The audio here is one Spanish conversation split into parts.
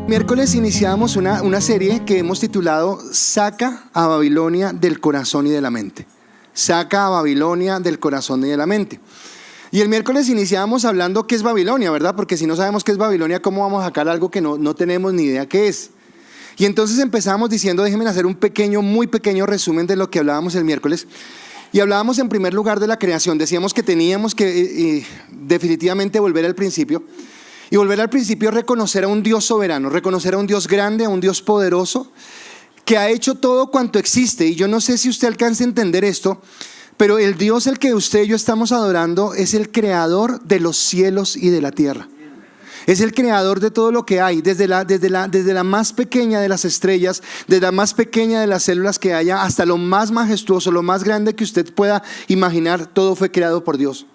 Miércoles iniciamos una serie que hemos titulado Saca a Babilonia del corazón y de la mente. Saca a Babilonia del corazón y de la mente. Y el miércoles iniciamos hablando qué es Babilonia, ¿verdad? Porque si no sabemos qué es Babilonia, ¿cómo vamos a sacar algo que no tenemos ni idea qué es? Y entonces empezamos diciendo, déjenme hacer un muy pequeño resumen de lo que hablábamos el miércoles. Y hablábamos en primer lugar de la creación. Decíamos que teníamos que definitivamente volver al principio. Y volver al principio es reconocer a un Dios soberano, reconocer a un Dios grande, a un Dios poderoso, que ha hecho todo cuanto existe. Y yo no sé si usted alcanza a entender esto, pero el Dios el que usted y yo estamos adorando es el creador de los cielos y de la tierra. Es el creador de todo lo que hay, desde la más pequeña de las estrellas, desde la más pequeña de las células que haya, hasta lo más majestuoso, lo más grande que usted pueda imaginar, todo fue creado por Dios.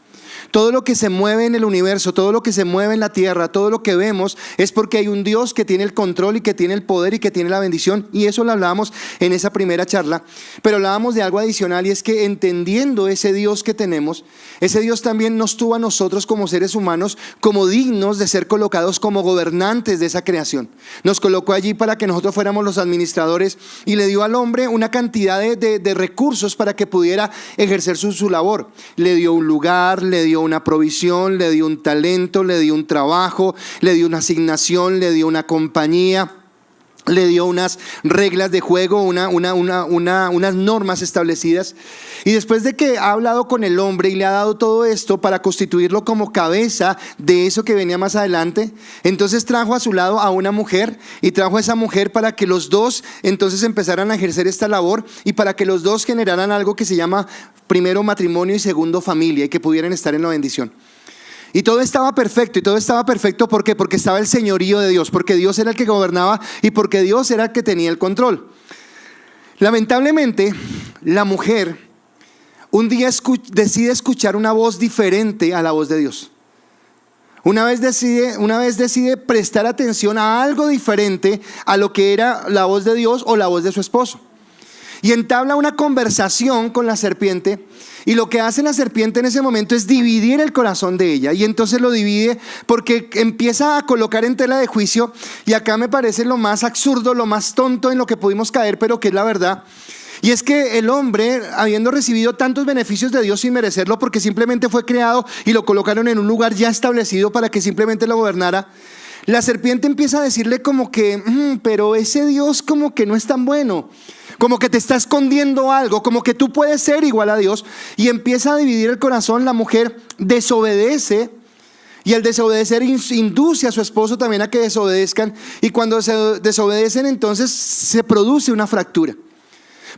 Todo lo que se mueve en el universo, todo lo que se mueve en la tierra, todo lo que vemos es porque hay un Dios que tiene el control y que tiene el poder y que tiene la bendición. Y eso lo hablábamos en esa primera charla. Pero hablábamos de algo adicional, y es que entendiendo ese Dios que tenemos, ese Dios también nos tuvo a nosotros como seres humanos como dignos de ser colocados como gobernantes de esa creación. Nos colocó allí para que nosotros fuéramos los administradores y le dio al hombre una cantidad de recursos para que pudiera ejercer su labor. Le dio un lugar, le dio una provisión, le dio un talento, le dio un trabajo, le dio una asignación, le dio una compañía, le dio unas reglas de juego, unas normas establecidas. Y después de que ha hablado con el hombre y le ha dado todo esto para constituirlo como cabeza de eso que venía más adelante, entonces trajo a su lado a una mujer, y trajo a esa mujer para que los dos entonces empezaran a ejercer esta labor, y para que los dos generaran algo que se llama primero matrimonio y segundo familia, y que pudieran estar en la bendición. Y todo estaba perfecto. ¿Y todo estaba perfecto por qué? Porque estaba el señorío de Dios, porque Dios era el que gobernaba y porque Dios era el que tenía el control. Lamentablemente, la mujer un día decide escuchar una voz diferente a la voz de Dios. Una vez decide prestar atención a algo diferente a lo que era la voz de Dios o la voz de su esposo. Y entabla una conversación con la serpiente, y lo que hace la serpiente en ese momento es dividir el corazón de ella. Y entonces lo divide porque empieza a colocar en tela de juicio, y acá me parece lo más absurdo, lo más tonto en lo que pudimos caer, pero que es la verdad. Y es que el hombre, habiendo recibido tantos beneficios de Dios sin merecerlo, porque simplemente fue creado y lo colocaron en un lugar ya establecido para que simplemente lo gobernara, la serpiente empieza a decirle como que, pero ese Dios como que no es tan bueno, como que te está escondiendo algo, como que tú puedes ser igual a Dios. Y empieza a dividir el corazón. La mujer desobedece, y al desobedecer induce a su esposo también a que desobedezcan. Y cuando se desobedecen, entonces se produce una fractura.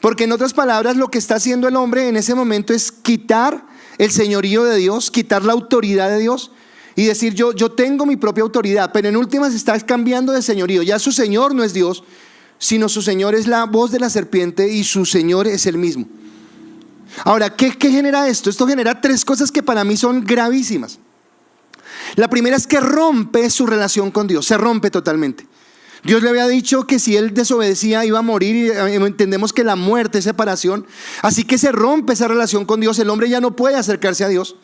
Porque en otras palabras, lo que está haciendo el hombre en ese momento es quitar el señorío de Dios, quitar la autoridad de Dios, y decir yo tengo mi propia autoridad. Pero en últimas está cambiando de señorío. Ya su señor no es Dios, sino su señor es la voz de la serpiente, y su señor es el mismo. Ahora, ¿qué genera esto? Esto genera tres cosas que para mí son gravísimas. La primera es que rompe su relación con Dios, se rompe totalmente. Dios le había dicho que si él desobedecía iba a morir, y entendemos que la muerte es separación. Así que se rompe esa relación con Dios, el hombre ya no puede acercarse a Dios.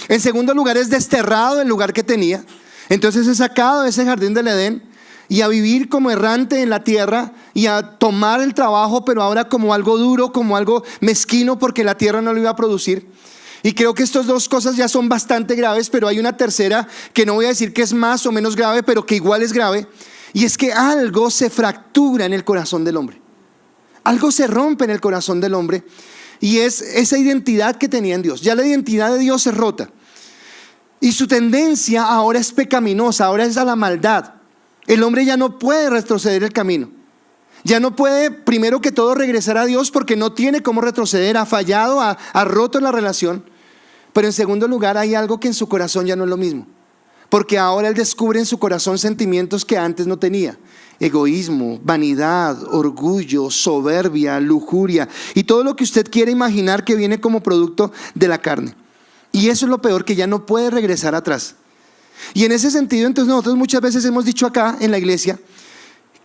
En segundo lugar, es desterrado del lugar que tenía. Entonces es sacado de ese jardín del Edén, y a vivir como errante en la tierra, y a tomar el trabajo, pero ahora como algo duro, como algo mezquino, porque la tierra no lo iba a producir. Y creo que estas dos cosas ya son bastante graves, pero hay una tercera que no voy a decir que es más o menos grave, pero que igual es grave. Y es que algo se fractura en el corazón del hombre. Algo se rompe en el corazón del hombre, y es esa identidad que tenía en Dios. Ya la identidad de Dios es rota, y su tendencia ahora es pecaminosa, ahora es a la maldad. El hombre ya no puede retroceder el camino. Ya no puede, primero que todo, regresar a Dios, porque no tiene cómo retroceder. Ha fallado, ha roto la relación. Pero en segundo lugar, hay algo que en su corazón ya no es lo mismo, porque ahora él descubre en su corazón sentimientos que antes no tenía: egoísmo, vanidad, orgullo, soberbia, lujuria, y todo lo que usted quiere imaginar que viene como producto de la carne. Y eso es lo peor, que ya no puede regresar atrás. Y en ese sentido, entonces, nosotros muchas veces hemos dicho acá en la iglesia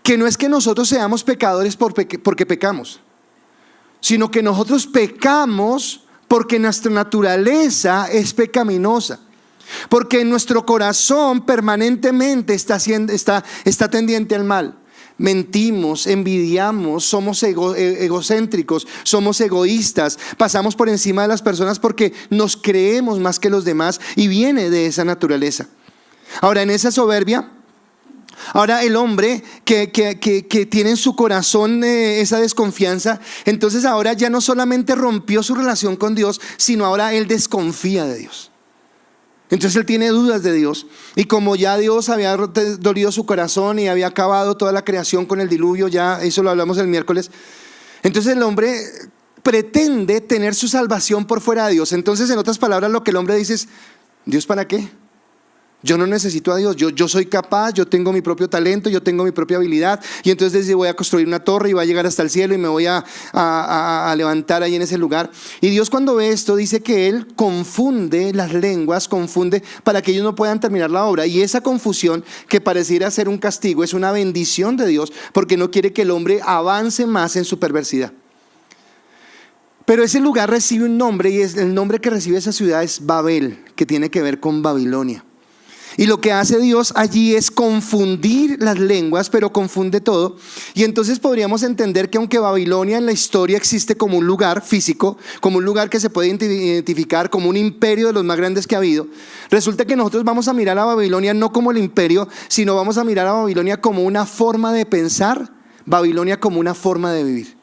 que no es que nosotros seamos pecadores porque pecamos, sino que nosotros pecamos porque nuestra naturaleza es pecaminosa. Porque nuestro corazón permanentemente está tendiente al mal. Mentimos, envidiamos, somos egocéntricos, somos egoístas, pasamos por encima de las personas porque nos creemos más que los demás y viene de esa naturaleza. Ahora, en esa soberbia, ahora el hombre que tiene en su corazón esa desconfianza, entonces ahora ya no solamente rompió su relación con Dios, sino ahora él desconfía de Dios. Entonces él tiene dudas de Dios, y como ya Dios había dolido su corazón y había acabado toda la creación con el diluvio, ya eso lo hablamos el miércoles, entonces el hombre pretende tener su salvación por fuera de Dios. Entonces, en otras palabras, lo que el hombre dice es: ¿Dios para qué? Yo no necesito a Dios, yo soy capaz, yo tengo mi propio talento, yo tengo mi propia habilidad, y entonces dice: voy a construir una torre y voy a llegar hasta el cielo y me voy a levantar ahí en ese lugar. Y Dios, cuando ve esto, dice que Él confunde las lenguas, confunde para que ellos no puedan terminar la obra. Y esa confusión, que pareciera ser un castigo, es una bendición de Dios, porque no quiere que el hombre avance más en su perversidad. Pero ese lugar recibe un nombre, y el nombre que recibe esa ciudad es Babel, que tiene que ver con Babilonia. Y lo que hace Dios allí es confundir las lenguas, pero confunde todo. Y entonces podríamos entender que aunque Babilonia en la historia existe como un lugar físico, como un lugar que se puede identificar como un imperio de los más grandes que ha habido, resulta que nosotros vamos a mirar a Babilonia no como el imperio, sino vamos a mirar a Babilonia como una forma de pensar, Babilonia como una forma de vivir.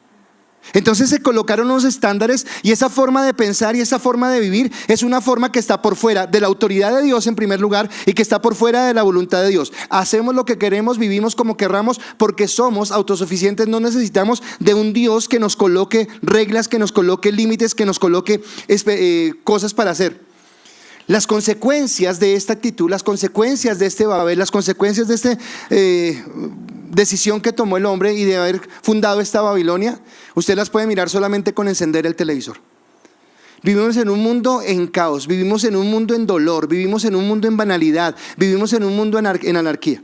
Entonces se colocaron unos estándares, y esa forma de pensar y esa forma de vivir es una forma que está por fuera de la autoridad de Dios en primer lugar, y que está por fuera de la voluntad de Dios. Hacemos lo que queremos, vivimos como querramos, porque somos autosuficientes. No necesitamos de un Dios que nos coloque reglas, que nos coloque límites, que nos coloque cosas para hacer. Las consecuencias de esta actitud, las consecuencias de este Babel, las consecuencias de esta decisión que tomó el hombre y de haber fundado esta Babilonia, usted las puede mirar solamente con encender el televisor. Vivimos en un mundo en caos, vivimos en un mundo en dolor, vivimos en un mundo en banalidad, vivimos en un mundo en anarquía.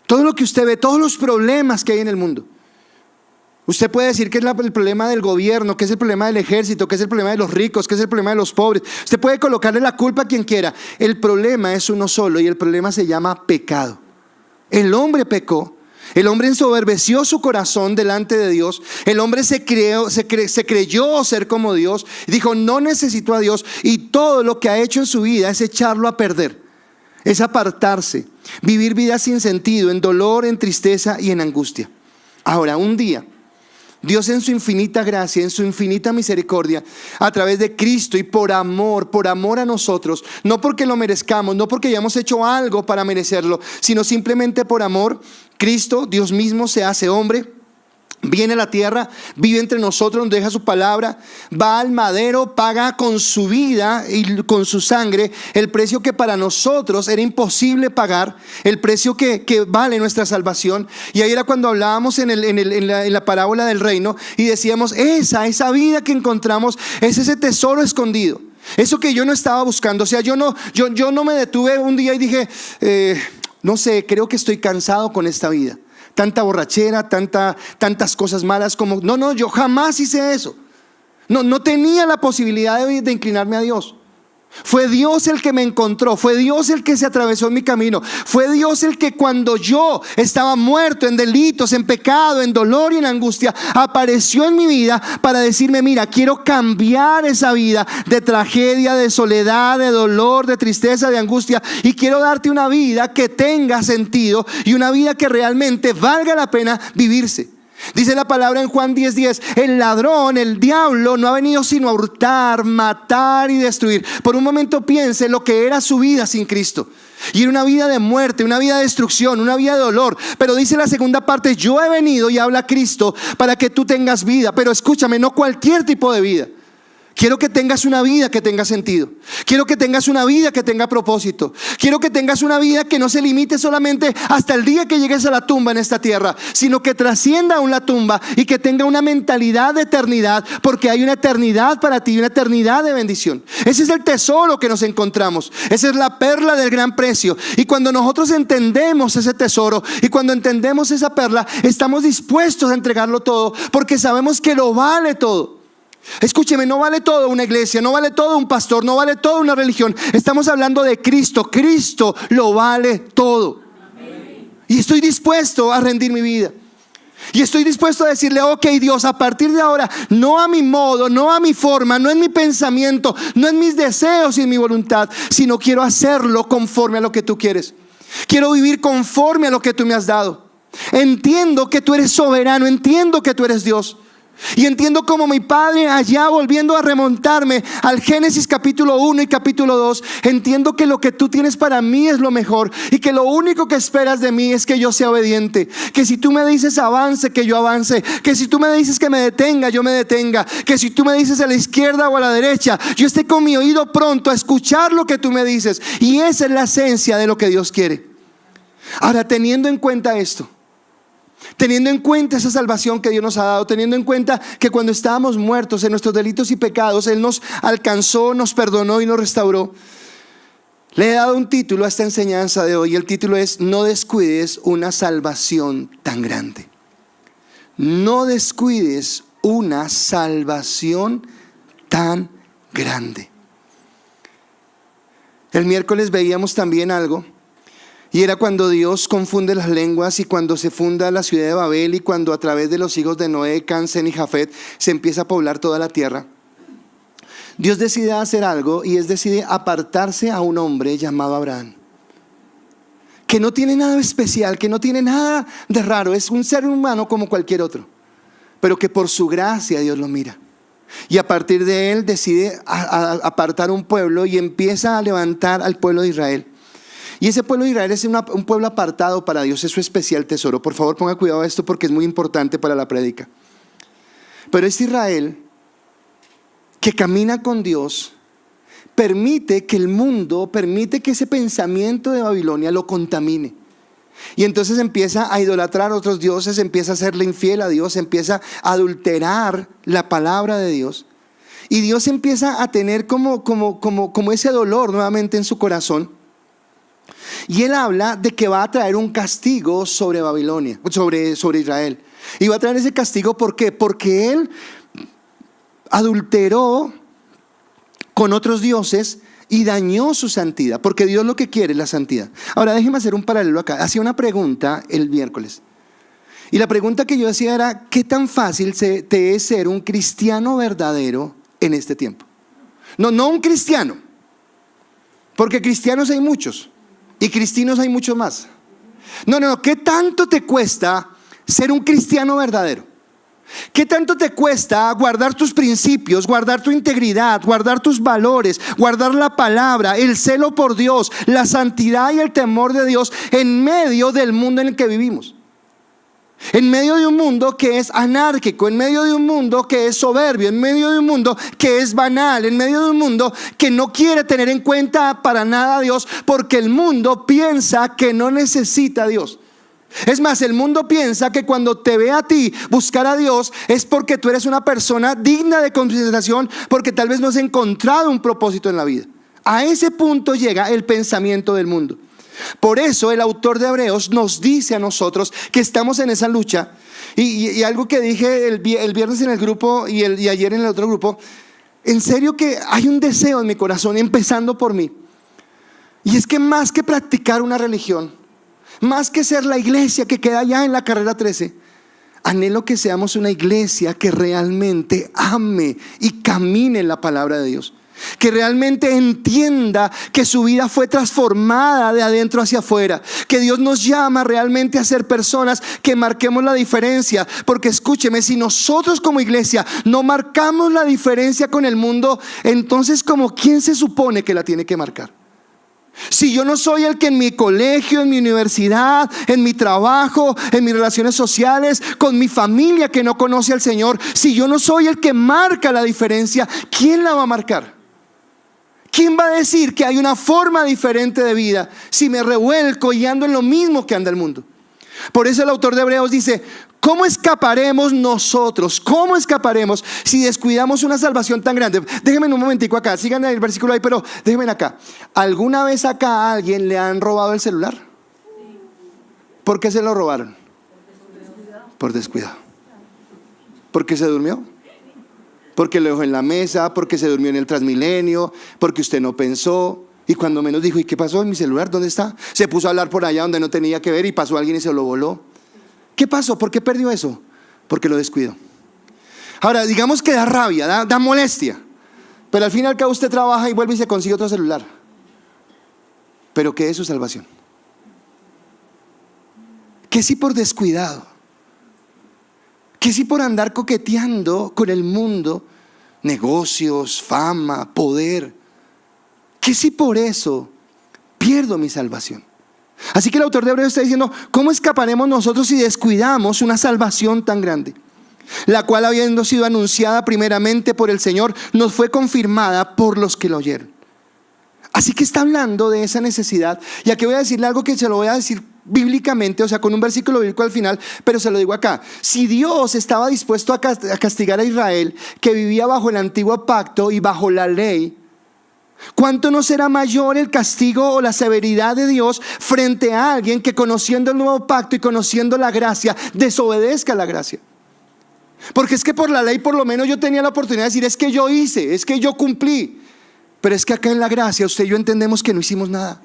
Todo lo que usted ve, todos los problemas que hay en el mundo. Usted puede decir que es el problema del gobierno, que es el problema del ejército, que es el problema de los ricos, que es el problema de los pobres. Usted puede colocarle la culpa a quien quiera. El problema es uno solo, y el problema se llama pecado. El hombre pecó. El hombre ensoberbeció su corazón delante de Dios. El hombre se creyó ser como Dios. Dijo: no necesito a Dios. Y todo lo que ha hecho en su vida es echarlo a perder. Es apartarse. Vivir vidas sin sentido, en dolor, en tristeza y en angustia. Ahora, un día, Dios, en su infinita gracia, en su infinita misericordia, a través de Cristo y por amor a nosotros, no porque lo merezcamos, no porque hayamos hecho algo para merecerlo, sino simplemente por amor, Cristo, Dios mismo, se hace hombre, viene a la tierra, vive entre nosotros, nos deja su palabra, va al madero, paga con su vida y con su sangre el precio que para nosotros era imposible pagar, el precio que vale nuestra salvación. Y ahí era cuando hablábamos en la parábola del reino, y decíamos: esa vida que encontramos es ese tesoro escondido, eso que yo no estaba buscando. O sea, yo no me detuve un día y dije: no sé, creo que estoy cansado con esta vida. Tanta borrachera, tantas cosas malas como... No, yo jamás hice eso. No tenía la posibilidad de inclinarme a Dios. Fue Dios el que me encontró, fue Dios el que se atravesó en mi camino, fue Dios el que, cuando yo estaba muerto en delitos, en pecado, en dolor y en angustia, apareció en mi vida para decirme: mira, quiero cambiar esa vida de tragedia, de soledad, de dolor, de tristeza, de angustia, y quiero darte una vida que tenga sentido y una vida que realmente valga la pena vivirse. Dice la palabra en Juan 10:10: el ladrón, el diablo, no ha venido sino a hurtar, matar y destruir. Por un momento piense lo que era su vida sin Cristo, y era una vida de muerte, una vida de destrucción, una vida de dolor. Pero dice la segunda parte: yo he venido, y habla Cristo, para que tú tengas vida. Pero escúchame, no cualquier tipo de vida. Quiero que tengas una vida que tenga sentido. Quiero que tengas una vida que tenga propósito. Quiero que tengas una vida que no se limite solamente hasta el día que llegues a la tumba en esta tierra, sino que trascienda aún la tumba y que tenga una mentalidad de eternidad, porque hay una eternidad para ti, una eternidad de bendición. Ese es el tesoro que nos encontramos. Esa es la perla del gran precio. Y cuando nosotros entendemos ese tesoro y cuando entendemos esa perla, estamos dispuestos a entregarlo todo, porque sabemos que lo vale todo. Escúcheme, no vale todo una iglesia, no vale todo un pastor, no vale toda una religión. Estamos hablando de Cristo. Cristo lo vale todo. Y estoy dispuesto a rendir mi vida. Y estoy dispuesto a decirle: ok, Dios, a partir de ahora, no a mi modo, no a mi forma, no en mi pensamiento, no en mis deseos y en mi voluntad, sino quiero hacerlo conforme a lo que tú quieres. Quiero vivir conforme a lo que tú me has dado. Entiendo que tú eres soberano, entiendo que tú eres Dios. Y entiendo como mi Padre, allá volviendo a remontarme al Génesis capítulo 1 y capítulo 2, entiendo que lo que tú tienes para mí es lo mejor, y que lo único que esperas de mí es que yo sea obediente. Que si tú me dices avance, que yo avance. Que si tú me dices que me detenga, yo me detenga. Que si tú me dices a la izquierda o a la derecha, yo esté con mi oído pronto a escuchar lo que tú me dices. Y esa es la esencia de lo que Dios quiere. Ahora, teniendo en cuenta esto, teniendo en cuenta esa salvación que Dios nos ha dado, teniendo en cuenta que cuando estábamos muertos en nuestros delitos y pecados, Él nos alcanzó, nos perdonó y nos restauró, le he dado un título a esta enseñanza de hoy. Y el título es: no descuides una salvación tan grande. No descuides una salvación tan grande. El miércoles veíamos también algo, y era cuando Dios confunde las lenguas, y cuando se funda la ciudad de Babel, y cuando a través de los hijos de Noé, Can, Sem y Jafet se empieza a poblar toda la tierra. Dios decide hacer algo, y decide apartarse a un hombre llamado Abraham, que no tiene nada especial, que no tiene nada de raro, es un ser humano como cualquier otro, pero que por su gracia Dios lo mira. Y a partir de él decide apartar un pueblo, y empieza a levantar al pueblo de Israel. Y ese pueblo de Israel es un pueblo apartado para Dios, es su especial tesoro. Por favor, ponga cuidado a esto porque es muy importante para la prédica. Pero este Israel que camina con Dios permite que el mundo, permite que ese pensamiento de Babilonia lo contamine. Y entonces empieza a idolatrar a otros dioses, empieza a serle infiel a Dios, empieza a adulterar la palabra de Dios. Y Dios empieza a tener como ese dolor nuevamente en su corazón. Y Él habla de que va a traer un castigo sobre Babilonia, sobre Israel. Y va a traer ese castigo, ¿por qué? Porque Él adulteró con otros dioses y dañó su santidad, porque Dios lo que quiere es la santidad. Ahora déjeme hacer un paralelo acá. Hacía una pregunta el miércoles, y la pregunta que yo hacía era: ¿qué tan fácil te es ser un cristiano verdadero en este tiempo? No un cristiano, porque cristianos hay muchos y cristinos hay muchos más. No, ¿qué tanto te cuesta ser un cristiano verdadero? ¿Qué tanto te cuesta guardar tus principios, guardar tu integridad, guardar tus valores, guardar la palabra, el celo por Dios, la santidad y el temor de Dios en medio del mundo en el que vivimos? En medio de un mundo que es anárquico, en medio de un mundo que es soberbio, en medio de un mundo que es banal, en medio de un mundo que no quiere tener en cuenta para nada a Dios, porque el mundo piensa que no necesita a Dios. Es más, el mundo piensa que cuando te ve a ti buscar a Dios es porque tú eres una persona digna de consideración, porque tal vez no has encontrado un propósito en la vida. A ese punto llega el pensamiento del mundo. Por eso el autor de Hebreos nos dice a nosotros que estamos en esa lucha. Y algo que dije el viernes en el grupo y ayer en el otro grupo, en serio que hay un deseo en mi corazón, empezando por mí. Y es que más que practicar una religión, más que ser la iglesia que queda allá en la carrera 13, anhelo que seamos una iglesia que realmente ame y camine en la palabra de Dios, que realmente entienda que su vida fue transformada de adentro hacia afuera, que Dios nos llama realmente a ser personas que marquemos la diferencia. Porque escúcheme, si nosotros como iglesia no marcamos la diferencia con el mundo, entonces ¿como quién se supone que la tiene que marcar? Si yo no soy el que en mi colegio, en mi universidad, en mi trabajo, en mis relaciones sociales, con mi familia que no conoce al Señor, si yo no soy el que marca la diferencia, ¿quién la va a marcar? ¿Quién va a decir que hay una forma diferente de vida si me revuelco y ando en lo mismo que anda el mundo? Por eso el autor de Hebreos dice: ¿cómo escaparemos nosotros? ¿Cómo escaparemos si descuidamos una salvación tan grande? Déjenme un momentico acá, sigan el versículo ahí, pero déjenme acá. ¿Alguna vez acá a alguien le han robado el celular? ¿Por qué se lo robaron? Por descuidado. ¿Porque se durmió? porque lo dejó en la mesa, porque se durmió en el Transmilenio, porque usted no pensó. Y cuando menos dijo, ¿y qué pasó en mi celular? ¿Dónde está? Se puso a hablar por allá donde no tenía que ver y pasó alguien y se lo voló. ¿Qué pasó? ¿Por qué perdió eso? Porque lo descuidó. Ahora, digamos que da rabia, da molestia, pero al fin y al cabo usted trabaja y vuelve y se consigue otro celular. Pero ¿qué es su salvación? ¿Qué si por descuidado? ¿Qué si por andar coqueteando con el mundo, negocios, fama, poder? ¿Qué si por eso pierdo mi salvación? Así que el autor de Hebreos está diciendo, ¿cómo escaparemos nosotros si descuidamos una salvación tan grande? La cual, habiendo sido anunciada primeramente por el Señor, nos fue confirmada por los que lo oyeron. Así que está hablando de esa necesidad. Y aquí voy a decirle algo que se lo voy a decir bíblicamente, o sea, con un versículo bíblico al final, pero se lo digo acá. Si Dios estaba dispuesto a castigar a Israel, que vivía bajo el antiguo pacto y bajo la ley, ¿cuánto no será mayor el castigo o la severidad de Dios frente a alguien que, conociendo el nuevo pacto y conociendo la gracia, desobedezca la gracia? Porque es que por la ley por lo menos yo tenía la oportunidad de decir, es que yo hice, es que yo cumplí. Pero es que acá en la gracia usted y yo entendemos que no hicimos nada.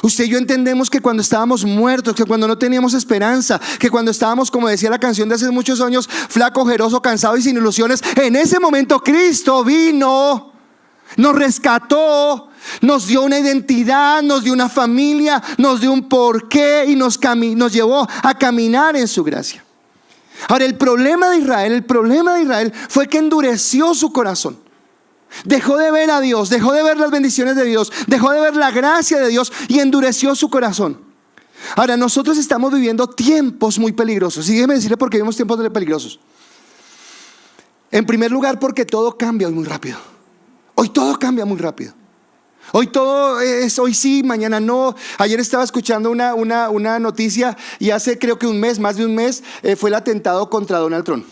Usted y yo entendemos que cuando estábamos muertos, que cuando no teníamos esperanza, que cuando estábamos, como decía la canción de hace muchos años, flaco, ojeroso, cansado y sin ilusiones, en ese momento Cristo vino, nos rescató, nos dio una identidad, nos dio una familia, nos dio un porqué y nos llevó a caminar en su gracia. Ahora, el problema de Israel fue que endureció su corazón. Dejó de ver a Dios, dejó de ver las bendiciones de Dios, dejó de ver la gracia de Dios y endureció su corazón. Ahora, nosotros estamos viviendo tiempos muy peligrosos. Y déjeme decirle por qué vivimos tiempos peligrosos. En primer lugar, porque todo cambia muy rápido. Hoy todo cambia muy rápido. Hoy todo es hoy sí, mañana no. Ayer estaba escuchando una noticia y hace creo que más de un mes, fue el atentado contra Donald Trump.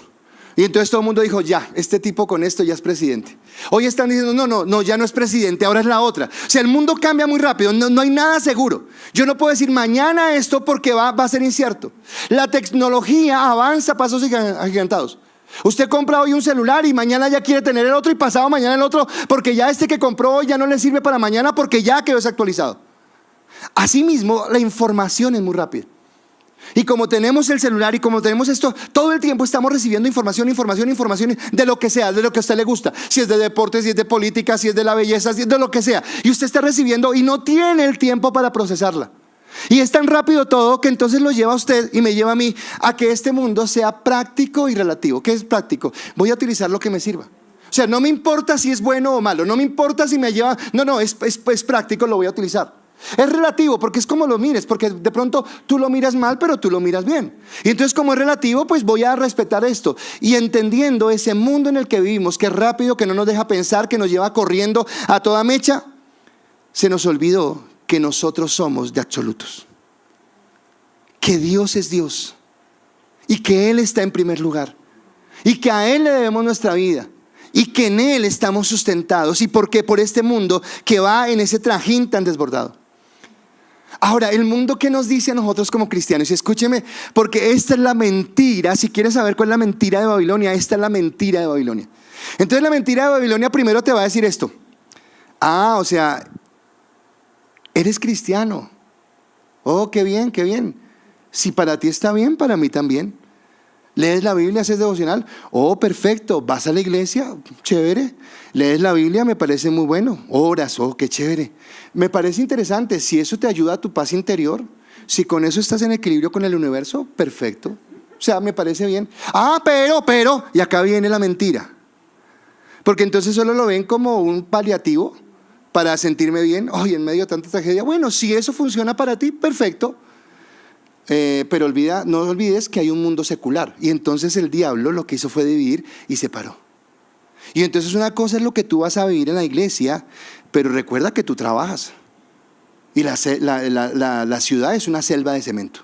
Y entonces todo el mundo dijo, ya, este tipo con esto ya es presidente. Hoy están diciendo, no, ya no es presidente, ahora es la otra. O sea, el mundo cambia muy rápido, no hay nada seguro. Yo no puedo decir mañana esto porque va a ser incierto. La tecnología avanza a pasos agigantados. Usted compra hoy un celular y mañana ya quiere tener el otro y pasado mañana el otro, porque ya este que compró hoy ya no le sirve para mañana porque ya quedó desactualizado. Asimismo, la información es muy rápida. Y como tenemos el celular y como tenemos esto, todo el tiempo estamos recibiendo información de lo que sea, de lo que a usted le gusta. Si es de deportes, si es de política, si es de la belleza, si es de lo que sea. Y usted está recibiendo y no tiene el tiempo para procesarla. Y es tan rápido todo que entonces lo lleva a usted y me lleva a mí a que este mundo sea práctico y relativo. ¿Qué es práctico? Voy a utilizar lo que me sirva. O sea, no me importa si es bueno o malo, no me importa si me lleva, es práctico, lo voy a utilizar. Es relativo porque es como lo mires, porque de pronto tú lo miras mal pero tú lo miras bien. Y entonces como es relativo, pues voy a respetar esto. Y entendiendo ese mundo en el que vivimos, que es rápido, que no nos deja pensar, que nos lleva corriendo a toda mecha, se nos olvidó que nosotros somos de absolutos, que Dios es Dios y que Él está en primer lugar y que a Él le debemos nuestra vida y que en Él estamos sustentados, y porque por este mundo que va en ese trajín tan desbordado. Ahora, el mundo que nos dice a nosotros como cristianos, y escúcheme, porque esta es la mentira. Si quieres saber cuál es la mentira de Babilonia, esta es la mentira de Babilonia. Entonces la mentira de Babilonia primero te va a decir esto: o sea, eres cristiano. Oh, qué bien, qué bien. Si para ti está bien, para mí también. ¿Lees la Biblia, haces devocional? Oh, perfecto. ¿Vas a la iglesia? Chévere. ¿Lees la Biblia? Me parece muy bueno. Oras, oh, qué chévere. Me parece interesante. Si eso te ayuda a tu paz interior, si con eso estás en equilibrio con el universo, perfecto. O sea, me parece bien. Pero, y acá viene la mentira. Porque entonces solo lo ven como un paliativo para sentirme bien. En medio de tanta tragedia. Bueno, si eso funciona para ti, perfecto. Pero no olvides que hay un mundo secular. Y entonces el diablo lo que hizo fue dividir y separó. Y entonces una cosa es lo que tú vas a vivir en la iglesia, pero recuerda que tú trabajas. Y la ciudad es una selva de cemento.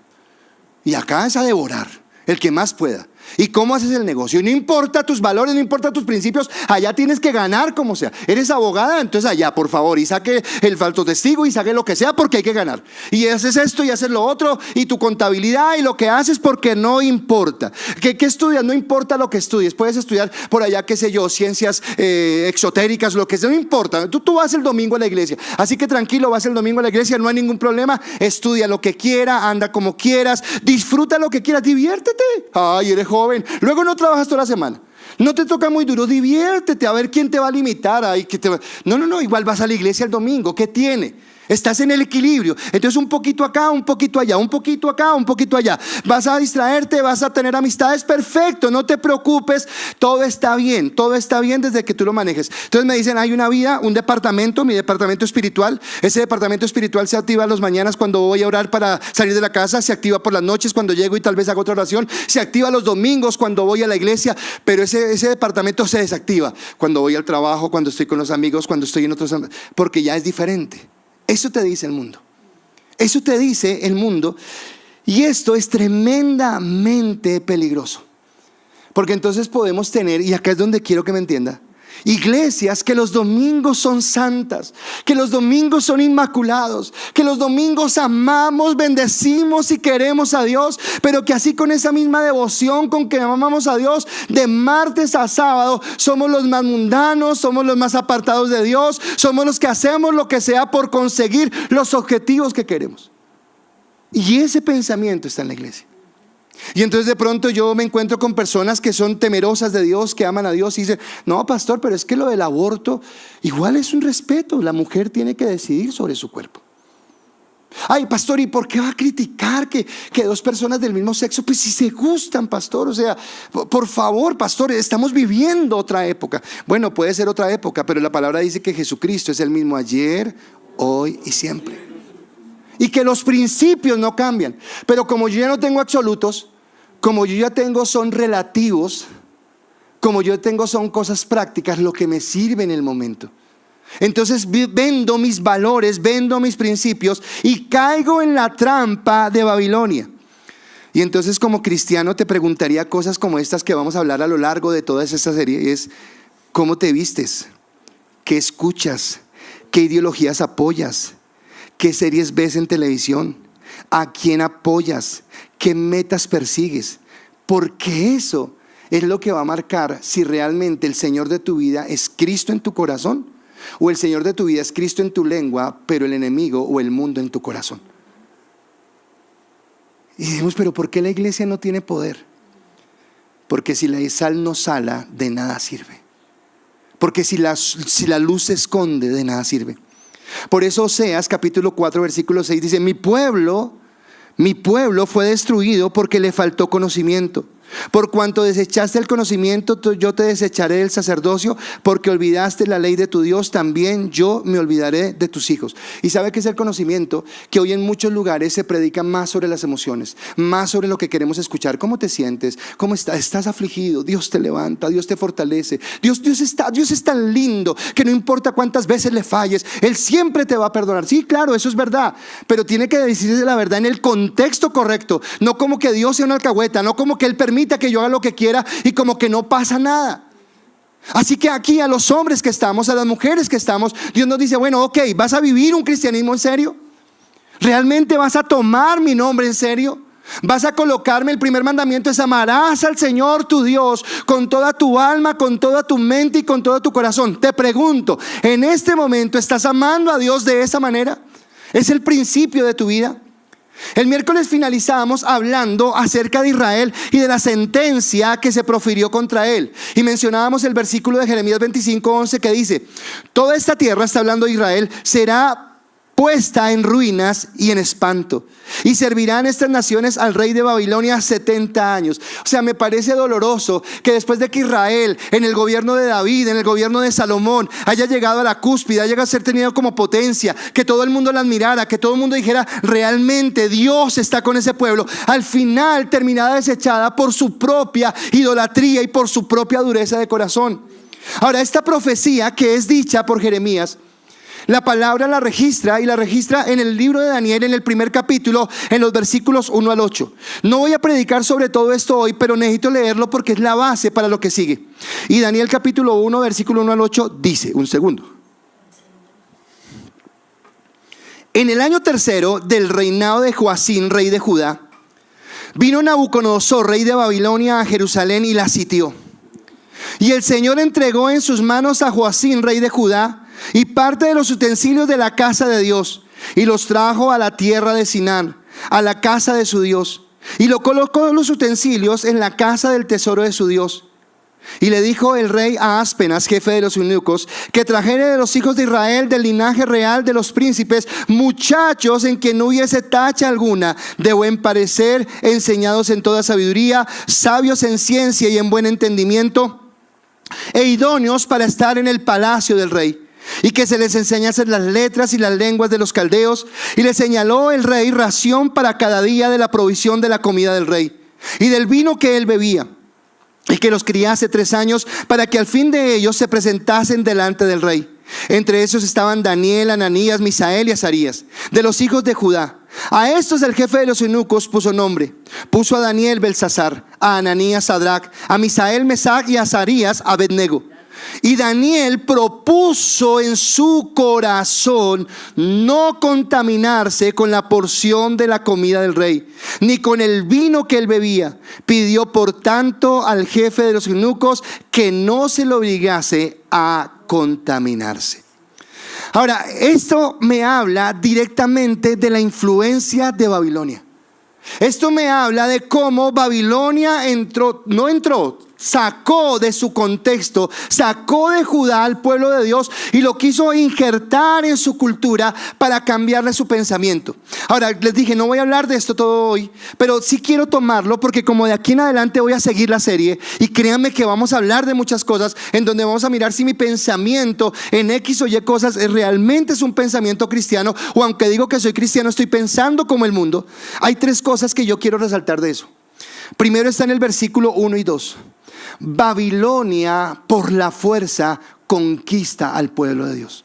Y acá es a devorar, el que más pueda. ¿Y cómo haces el negocio? Y no importa tus valores, no importa tus principios, allá tienes que ganar como sea. Eres abogada, entonces allá, por favor, y saque el falso testigo y saque lo que sea porque hay que ganar. Y haces esto y haces lo otro, y tu contabilidad y lo que haces porque no importa. ¿Qué estudias? No importa lo que estudies. Puedes estudiar por allá, qué sé yo, ciencias exotéricas, lo que sea, no importa. Tú vas el domingo a la iglesia, así que tranquilo, vas el domingo a la iglesia, no hay ningún problema. Estudia lo que quiera, anda como quieras, disfruta lo que quieras, diviértete. Ay, eres joven. Luego no trabajas toda la semana, no te toca muy duro, diviértete, a ver quién te va a limitar. No, igual vas a la iglesia el domingo, ¿qué tiene? Estás en el equilibrio. Entonces un poquito acá, un poquito allá, un poquito acá, un poquito allá. Vas a distraerte, vas a tener amistades, perfecto, no te preocupes, todo está bien desde que tú lo manejes. Entonces me dicen, hay una vida, un departamento, mi departamento espiritual. Ese departamento espiritual se activa las mañanas cuando voy a orar para salir de la casa, se activa por las noches cuando llego y tal vez hago otra oración, se activa los domingos cuando voy a la iglesia, pero ese departamento se desactiva cuando voy al trabajo, cuando estoy con los amigos, cuando estoy en otros, porque ya es diferente. Eso te dice el mundo. Eso te dice el mundo. Y esto es tremendamente peligroso. Porque entonces podemos tener, y acá es donde quiero que me entienda, iglesias que los domingos son santas, que los domingos son inmaculados, que los domingos amamos, bendecimos y queremos a Dios, pero que así con esa misma devoción con que amamos a Dios, de martes a sábado somos los más mundanos, somos los más apartados de Dios, somos los que hacemos lo que sea por conseguir los objetivos que queremos. Y ese pensamiento está en la iglesia. Y entonces de pronto yo me encuentro con personas que son temerosas de Dios, que aman a Dios y dicen, no, pastor, pero es que lo del aborto igual es un respeto, la mujer tiene que decidir sobre su cuerpo. Ay, pastor, ¿y por qué va a criticar que dos personas del mismo sexo? Pues si se gustan, pastor, o sea, por favor, pastor, estamos viviendo otra época. Bueno, puede ser otra época, pero la palabra dice que Jesucristo es el mismo ayer, hoy y siempre. Y que los principios no cambian. Pero como yo ya no tengo absolutos, como yo ya tengo son relativos, como yo tengo son cosas prácticas, lo que me sirve en el momento. Entonces vendo mis valores, vendo mis principios y caigo en la trampa de Babilonia. Y entonces como cristiano te preguntaría cosas como estas que vamos a hablar a lo largo de toda esta serie. Es ¿cómo te vistes? ¿Qué escuchas? ¿Qué ideologías apoyas? ¿Qué series ves en televisión? ¿A quién apoyas? ¿Qué metas persigues? Porque eso es lo que va a marcar si realmente el Señor de tu vida es Cristo en tu corazón, o el Señor de tu vida es Cristo en tu lengua, pero el enemigo o el mundo en tu corazón. Y decimos, pero ¿por qué la iglesia no tiene poder? Porque si la sal no sala, de nada sirve. Porque si la luz se esconde, de nada sirve. Por eso Oseas capítulo 4 versículo 6 dice, mi pueblo fue destruido porque le faltó conocimiento. Por cuanto desechaste el conocimiento, yo te desecharé del sacerdocio, porque olvidaste la ley de tu Dios, también yo me olvidaré de tus hijos. ¿Y sabe qué es el conocimiento? Que hoy en muchos lugares se predica más sobre las emociones, más sobre lo que queremos escuchar. ¿Cómo te sientes? ¿Cómo estás? ¿Estás afligido? Dios te levanta, Dios te fortalece. Dios es tan lindo que no importa cuántas veces le falles, Él siempre te va a perdonar. Sí, claro, eso es verdad, pero tiene que decirse la verdad en el contexto correcto. No como que Dios sea una alcahueta, no como que Él permite que yo haga lo que quiera y como que no pasa nada. Así que aquí a los hombres que estamos, a las mujeres que estamos, Dios nos dice, bueno, ok, ¿vas a vivir un cristianismo en serio? ¿Realmente vas a tomar mi nombre en serio? ¿Vas a colocarme? El primer mandamiento es amarás al Señor tu Dios con toda tu alma, con toda tu mente y con todo tu corazón. Te pregunto, ¿en este momento estás amando a Dios de esa manera? ¿Es el principio de tu vida? El miércoles finalizamos hablando acerca de Israel y de la sentencia que se profirió contra él. Y mencionábamos el versículo de Jeremías 25:11 que dice, toda esta tierra, está hablando de Israel, será puesta en ruinas y en espanto, y servirán estas naciones al rey de Babilonia 70 años. O sea, me parece doloroso que después de que Israel, en el gobierno de David, en el gobierno de Salomón, haya llegado a la cúspide, haya llegado a ser tenido como potencia, que todo el mundo la admirara, que todo el mundo dijera, realmente Dios está con ese pueblo, al final terminada desechada por su propia idolatría y por su propia dureza de corazón. Ahora, esta profecía que es dicha por Jeremías La palabra la registra y la registra en el libro de Daniel, en el primer capítulo, en los versículos 1 al 8. No voy a predicar sobre todo esto hoy, pero necesito leerlo porque es la base para lo que sigue. Y Daniel capítulo 1, versículo 1 al 8 dice, un segundo. En el año tercero del reinado de Joacín, rey de Judá, vino Nabucodonosor, rey de Babilonia, a Jerusalén y la sitió. Y el Señor entregó en sus manos a Joacín, rey de Judá, y parte de los utensilios de la casa de Dios, y los trajo a la tierra de Sinar, a la casa de su Dios, y lo colocó los utensilios en la casa del tesoro de su Dios. Y le dijo el rey a Aspenas, jefe de los eunucos, que trajere de los hijos de Israel, del linaje real de los príncipes, muchachos en que no hubiese tacha alguna, de buen parecer, enseñados en toda sabiduría, sabios en ciencia y en buen entendimiento, e idóneos para estar en el palacio del rey, y que se les enseñasen las letras y las lenguas de los caldeos. Y le señaló el rey ración para cada día de la provisión de la comida del rey y del vino que él bebía, y que los criase 3 años, para que al fin de ellos se presentasen delante del rey. Entre esos estaban Daniel, Ananías, Misael y Azarías, de los hijos de Judá. A estos el jefe de los eunucos puso nombre. Puso a Daniel Belsasar, a Ananías Sadrac, a Misael Mesac y a Azarías Abednego. Y Daniel propuso en su corazón no contaminarse con la porción de la comida del rey, ni con el vino que él bebía. Pidió por tanto al jefe de los eunucos que no se lo obligase a contaminarse. Ahora, esto me habla directamente de la influencia de Babilonia. Esto me habla de cómo Babilonia sacó de su contexto, sacó de Judá al pueblo de Dios y lo quiso injertar en su cultura para cambiarle su pensamiento. Ahora, les dije, no voy a hablar de esto todo hoy, pero sí quiero tomarlo porque como de aquí en adelante voy a seguir la serie, y créanme que vamos a hablar de muchas cosas en donde vamos a mirar si mi pensamiento en X o Y cosas realmente es un pensamiento cristiano, o aunque digo que soy cristiano estoy pensando como el mundo. Hay 3 cosas que yo quiero resaltar de eso. Primero está en el versículo 1 y 2. Babilonia por la fuerza conquista al pueblo de Dios.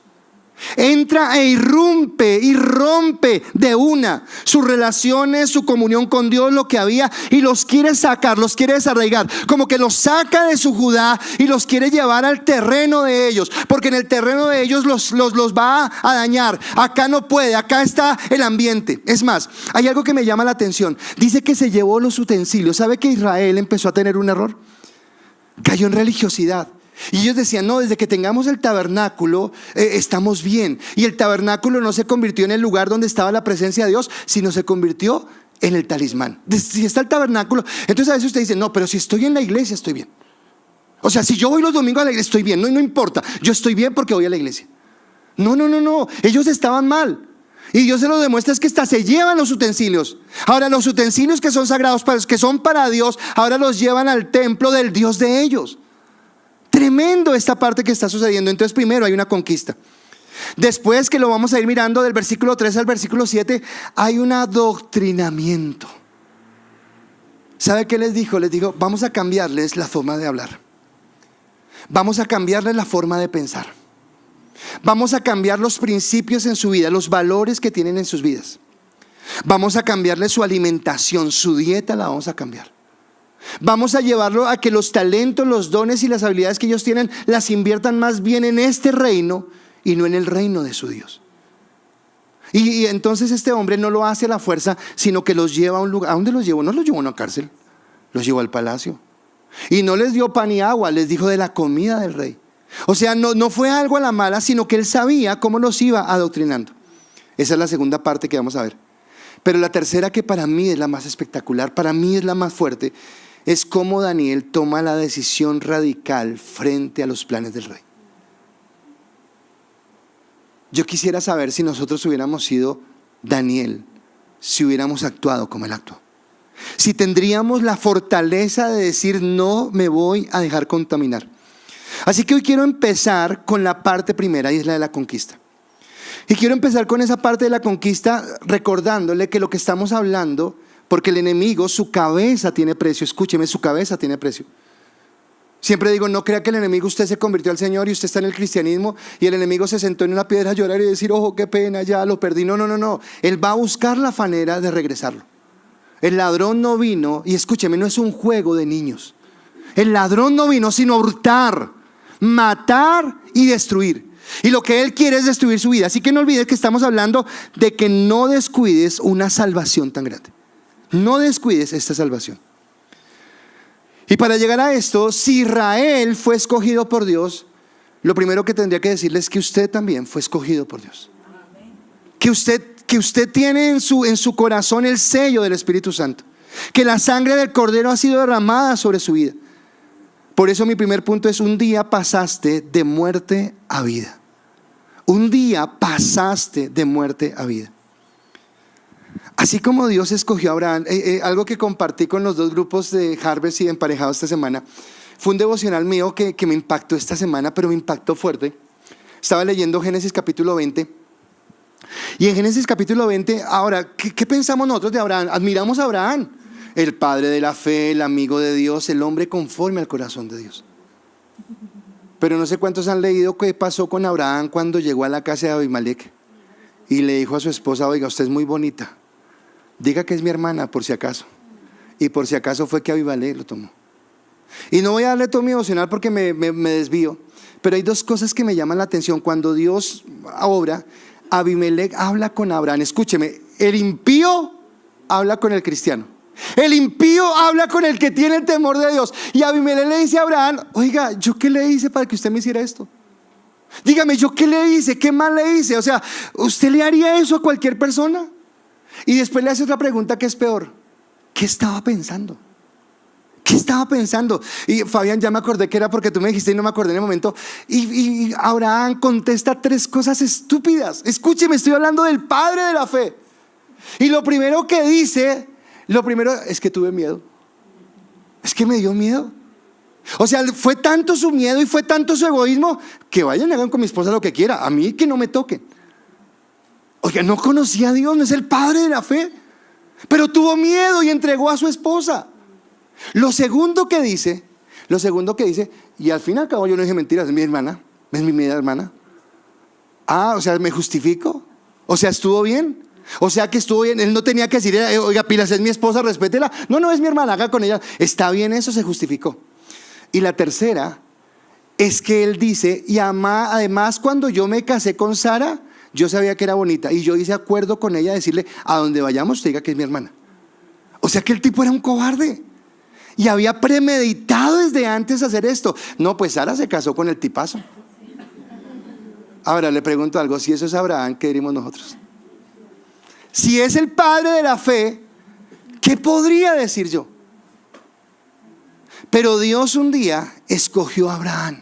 Entra e irrumpe y rompe de una sus relaciones, su comunión con Dios, lo que había, y los quiere sacar, los quiere desarraigar, como que los saca de su Judá y los quiere llevar al terreno de ellos, porque en el terreno de ellos los va a dañar. Acá no puede, acá está el ambiente. Es más, hay algo que me llama la atención. Dice que se llevó los utensilios. ¿Sabe que Israel empezó a tener un error? Cayó en religiosidad. Y ellos decían, no, desde que tengamos el tabernáculo estamos bien. Y el tabernáculo no se convirtió en el lugar donde estaba la presencia de Dios, sino se convirtió en el talismán. Si está el tabernáculo, entonces a veces usted dice, no, pero si estoy en la iglesia estoy bien. O sea, si yo voy los domingos a la iglesia estoy bien, no importa, yo estoy bien porque voy a la iglesia. No, ellos estaban mal. Y Dios se lo demuestra, es que hasta se llevan los utensilios. Ahora los utensilios que son sagrados, que son para Dios, ahora los llevan al templo del Dios de ellos. Tremendo esta parte que está sucediendo. Entonces primero hay una conquista. Después, que lo vamos a ir mirando del versículo 3 al versículo 7, hay un adoctrinamiento. ¿Sabe qué les dijo? Les dijo, vamos a cambiarles la forma de hablar. Vamos a cambiarles la forma de pensar. Vamos a cambiar los principios en su vida, los valores que tienen en sus vidas. Vamos a cambiarles su alimentación, su dieta la vamos a cambiar. Vamos a llevarlo a que los talentos, los dones y las habilidades que ellos tienen las inviertan más bien en este reino y no en el reino de su Dios. Y entonces este hombre no lo hace a la fuerza, sino que los lleva a un lugar. ¿A dónde los llevó? No los llevó a una cárcel, los llevó al palacio. Y no les dio pan y agua, les dijo de la comida del rey. O sea, no fue algo a la mala, sino que él sabía cómo los iba adoctrinando. Esa es la segunda parte que vamos a ver. Pero la tercera, que para mí es la más espectacular, para mí es la más fuerte, es cómo Daniel toma la decisión radical frente a los planes del rey. Yo quisiera saber si nosotros hubiéramos sido Daniel, si hubiéramos actuado como él actuó. Si tendríamos la fortaleza de decir, no me voy a dejar contaminar. Así que hoy quiero empezar con la parte primera, y es la de la conquista. Y quiero empezar con esa parte de la conquista recordándole que lo que estamos hablando, porque el enemigo, su cabeza tiene precio. Escúcheme, su cabeza tiene precio. Siempre digo, no crea que el enemigo, usted se convirtió al Señor y usted está en el cristianismo y el enemigo se sentó en una piedra a llorar y decir, ojo, qué pena, ya lo perdí. No, no, no, no. Él va a buscar la manera de regresarlo. El ladrón no vino, y escúcheme, no es un juego de niños. El ladrón no vino sino a hurtar, matar y destruir. Y lo que él quiere es destruir su vida. Así que no olvides que estamos hablando de que no descuides una salvación tan grande. No descuides esta salvación. Y para llegar a esto, si Israel fue escogido por Dios, lo primero que tendría que decirles es que usted también fue escogido por Dios. Que usted tiene en su corazón el sello del Espíritu Santo. Que la sangre del Cordero ha sido derramada sobre su vida. Por eso mi primer punto es: un día pasaste de muerte a vida. Un día pasaste de muerte a vida. Así como Dios escogió a Abraham, algo que compartí con los dos grupos de Harvest y de Emparejados esta semana, fue un devocional mío que me impactó esta semana, pero me impactó fuerte. Estaba leyendo Génesis capítulo 20. Y en Génesis capítulo 20, ahora, ¿qué pensamos nosotros de Abraham? Admiramos a Abraham, el padre de la fe, el amigo de Dios, el hombre conforme al corazón de Dios. Pero no sé cuántos han leído qué pasó con Abraham cuando llegó a la casa de Abimelec y le dijo a su esposa, oiga, usted es muy bonita, diga que es mi hermana por si acaso. Y por si acaso fue que Abimelec lo tomó. Y no voy a darle todo mi devocional porque me desvío, pero hay dos cosas que me llaman la atención. Cuando Dios obra, Abimelec habla con Abraham. Escúcheme, el impío habla con el cristiano. El impío habla con el que tiene el temor de Dios. Y Abimelec le dice a Abraham, oiga, ¿yo qué le hice para que usted me hiciera esto? Dígame, ¿yo qué le hice? ¿Qué mal le hice? O sea, ¿usted le haría eso a cualquier persona? Y después le hace otra pregunta que es peor. ¿Qué estaba pensando? ¿Qué estaba pensando? Y Fabián, ya me acordé que era porque tú me dijiste y no me acordé en el momento. Y Abraham contesta tres cosas estúpidas. Escúcheme, estoy hablando del padre de la fe. Y lo primero que dice, es que tuve miedo. Es que me dio miedo. O sea, fue tanto su miedo y fue tanto su egoísmo que vayan y hagan con mi esposa lo que quiera. A mí que no me toquen. Oiga, no conocía a Dios, no es el padre de la fe. Pero tuvo miedo y entregó a su esposa. Lo segundo que dice, y al fin y al cabo yo no dije mentiras, es mi hermana, es mi media hermana. O sea, ¿me justifico? O sea, ¿estuvo bien? O sea que estuvo bien, él no tenía que decir, oiga, Pilas, es mi esposa, respétela. No, es mi hermana, haga con ella. Está bien, eso se justificó. Y la tercera es que él dice, y además cuando yo me casé con Sara, yo sabía que era bonita y yo hice acuerdo con ella, decirle, a donde vayamos, te diga que es mi hermana. O sea que el tipo era un cobarde. Y había premeditado desde antes hacer esto. No, pues Sara se casó con el tipazo. Ahora le pregunto algo, si eso es Abraham, ¿qué diríamos nosotros? Si es el padre de la fe, ¿qué podría decir yo? Pero Dios un día escogió a Abraham.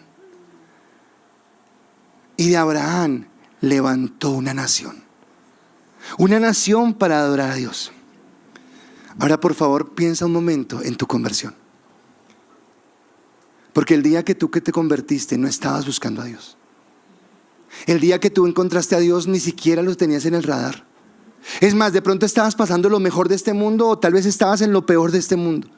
Y de Abraham levantó una nación. Una nación para adorar a Dios. Ahora por favor piensa un momento en tu conversión. Porque el día que te convertiste no estabas buscando a Dios. El día que tú encontraste a Dios ni siquiera lo tenías en el radar. Es más, de pronto estabas pasando lo mejor de este mundo o tal vez estabas en lo peor de este mundo.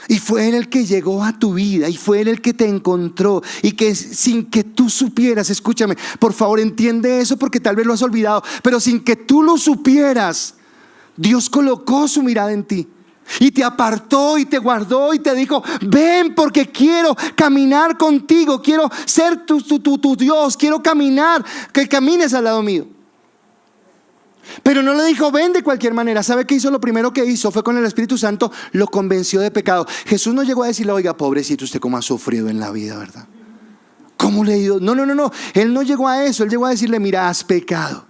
Y fue Él el que llegó a tu vida y fue Él el que te encontró y que sin que tú supieras, escúchame, por favor entiende eso porque tal vez lo has olvidado, pero sin que tú lo supieras, Dios colocó su mirada en ti y te apartó y te guardó y te dijo, ven porque quiero caminar contigo, quiero ser tu Dios, quiero caminar, que camines al lado mío. Pero no le dijo ven de cualquier manera. ¿Sabe qué hizo? Lo primero que hizo fue con el Espíritu Santo, lo convenció de pecado. Jesús no llegó a decirle, oiga, pobrecito, usted cómo ha sufrido en la vida, ¿verdad? ¿Cómo le ha ido? No, Él no llegó a eso. Él llegó a decirle, mira, has pecado,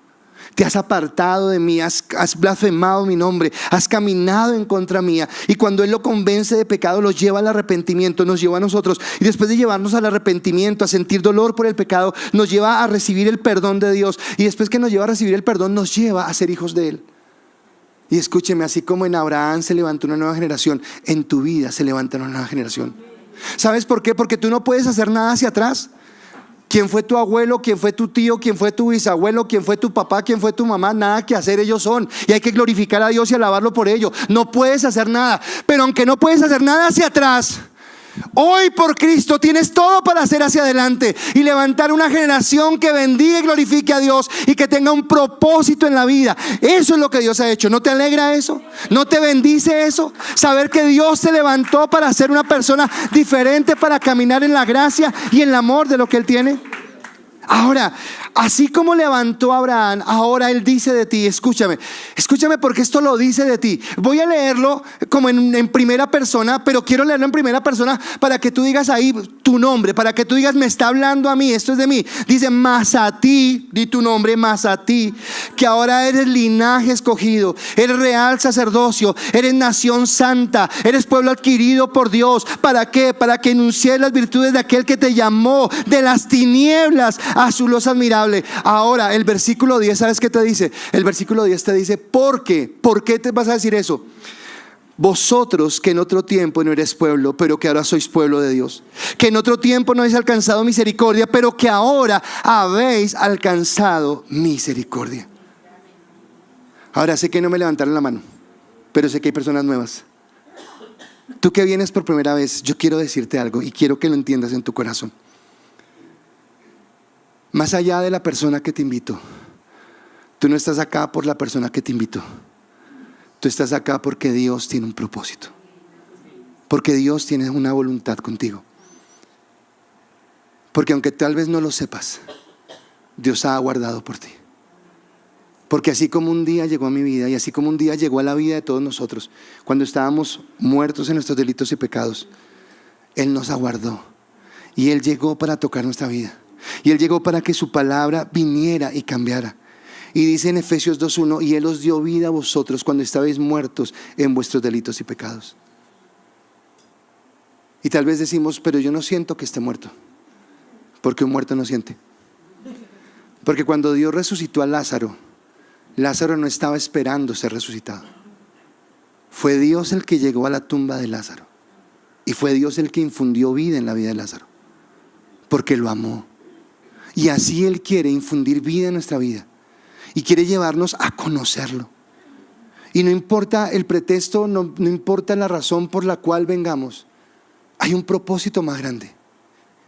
te has apartado de mí, has blasfemado mi nombre, has caminado en contra mía. Y cuando Él lo convence de pecado, lo lleva al arrepentimiento, nos lleva a nosotros. Y después de llevarnos al arrepentimiento, a sentir dolor por el pecado, nos lleva a recibir el perdón de Dios. Y después que nos lleva a recibir el perdón, nos lleva a ser hijos de Él. Y escúcheme, así como en Abraham se levantó una nueva generación, en tu vida se levanta una nueva generación. ¿Sabes por qué? Porque tú no puedes hacer nada hacia atrás. ¿Quién fue tu abuelo? ¿Quién fue tu tío? ¿Quién fue tu bisabuelo? ¿Quién fue tu papá? ¿Quién fue tu mamá? Nada que hacer, ellos son. Y hay que glorificar a Dios y alabarlo por ello. No puedes hacer nada. Pero aunque no puedes hacer nada hacia atrás, Hoy por Cristo tienes todo para hacer hacia adelante y levantar una generación que bendiga y glorifique a Dios y que tenga un propósito en la vida. Eso es lo que Dios ha hecho. ¿No te alegra eso? ¿No te bendice eso? Saber que Dios te levantó para ser una persona diferente, para caminar en la gracia y en el amor de lo que Él tiene. Ahora, así como levantó a Abraham, ahora Él dice de ti, escúchame porque esto lo dice de ti. Voy a leerlo como en primera persona, pero quiero leerlo en primera persona para que tú digas ahí tu nombre, para que tú digas, me está hablando a mí, esto es de mí. Dice, mas a ti, di tu nombre, mas a ti, que ahora eres linaje escogido, eres real sacerdocio, eres nación santa, eres pueblo adquirido por Dios. ¿Para qué? Para que enuncies las virtudes de aquel que te llamó de las tinieblas a su luz admirable. Ahora el versículo 10, ¿sabes qué te dice? El versículo 10 te dice, ¿por qué? ¿Por qué te vas a decir eso? Vosotros que en otro tiempo no eres pueblo, pero que ahora sois pueblo de Dios, que en otro tiempo no habéis alcanzado misericordia, pero que ahora habéis alcanzado misericordia. Ahora sé que no me levantaron la mano, pero sé que hay personas nuevas. Tú que vienes por primera vez, yo quiero decirte algo y quiero que lo entiendas en tu corazón. Más allá de la persona que te invitó, tú no estás acá por la persona que te invitó. Tú estás acá porque Dios tiene un propósito, porque Dios tiene una voluntad contigo. Porque aunque tal vez no lo sepas, Dios ha aguardado por ti. Porque así como un día llegó a mi vida y así como un día llegó a la vida de todos nosotros, cuando estábamos muertos en nuestros delitos y pecados, Él nos aguardó y Él llegó para tocar nuestra vida. Y Él llegó para que su palabra viniera y cambiara. Y dice en Efesios 2:1, y Él os dio vida a vosotros cuando estabais muertos en vuestros delitos y pecados. Y tal vez decimos, pero yo no siento que esté muerto, porque un muerto no siente. Porque cuando Dios resucitó a Lázaro, Lázaro no estaba esperando ser resucitado. Fue Dios el que llegó a la tumba de Lázaro, y fue Dios el que infundió vida en la vida de Lázaro, porque lo amó. Y así Él quiere infundir vida en nuestra vida y quiere llevarnos a conocerlo. Y no importa el pretexto, no importa la razón por la cual vengamos, hay un propósito más grande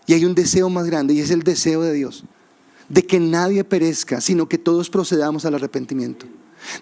y hay un deseo más grande, y es el deseo de Dios de que nadie perezca, sino que todos procedamos al arrepentimiento,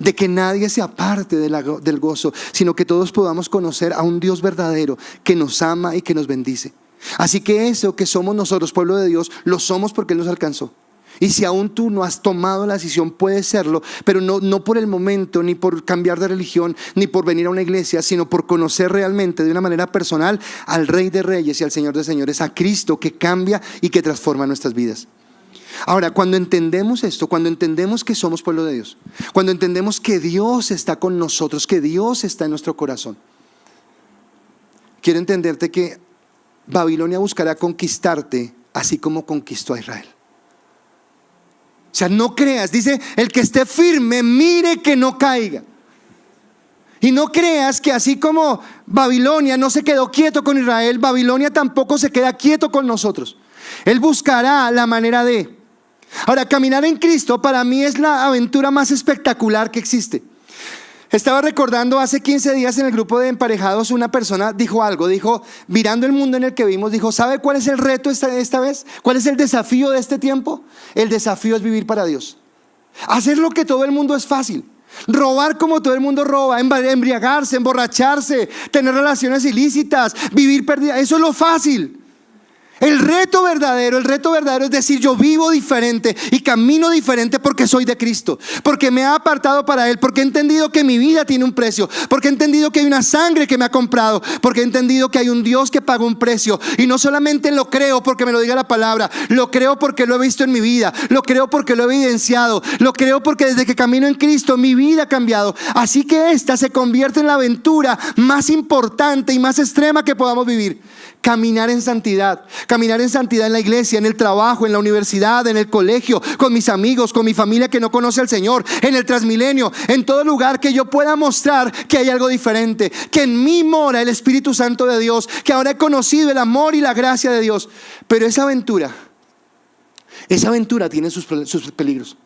de que nadie se aparte del gozo, sino que todos podamos conocer a un Dios verdadero que nos ama y que nos bendice. Así que eso que somos nosotros, pueblo de Dios, lo somos porque Él nos alcanzó. Y si aún tú no has tomado la decisión, puedes serlo, pero no por el momento, ni por cambiar de religión, ni por venir a una iglesia, sino por conocer realmente de una manera personal al Rey de Reyes y al Señor de Señores, a Cristo, que cambia y que transforma nuestras vidas. Ahora, cuando entendemos esto, cuando entendemos que somos pueblo de Dios, cuando entendemos que Dios está con nosotros, que Dios está en nuestro corazón, quiero entenderte que Babilonia buscará conquistarte así como conquistó a Israel. O sea, no creas, dice, el que esté firme, mire que no caiga. Y no creas que así como Babilonia no se quedó quieto con Israel, Babilonia tampoco se queda quieto con nosotros. Él buscará la manera de. Ahora, caminar en Cristo para mí es la aventura más espectacular que existe. Estaba recordando hace 15 días en el grupo de emparejados, una persona dijo algo, dijo, mirando el mundo en el que vivimos, dijo, ¿sabe cuál es el reto esta vez? ¿Cuál es el desafío de este tiempo? El desafío es vivir para Dios. Hacer lo que todo el mundo es fácil. Robar como todo el mundo roba, embriagarse, emborracharse, tener relaciones ilícitas, vivir perdida, eso es lo fácil. El reto verdadero es decir, yo vivo diferente y camino diferente porque soy de Cristo, porque me ha apartado para Él, porque he entendido que mi vida tiene un precio, porque he entendido que hay una sangre que me ha comprado, porque he entendido que hay un Dios que paga un precio. Y no solamente lo creo porque me lo diga la palabra, lo creo porque lo he visto en mi vida, lo creo porque lo he evidenciado, lo creo porque desde que camino en Cristo mi vida ha cambiado. Así que esta se convierte en la aventura más importante y más extrema que podamos vivir. Caminar en santidad en la iglesia, en el trabajo, en la universidad, en el colegio, con mis amigos, con mi familia que no conoce al Señor, en el Transmilenio, en todo lugar que yo pueda mostrar que hay algo diferente, que en mí mora el Espíritu Santo de Dios, que ahora he conocido el amor y la gracia de Dios. Pero esa aventura tiene sus peligros.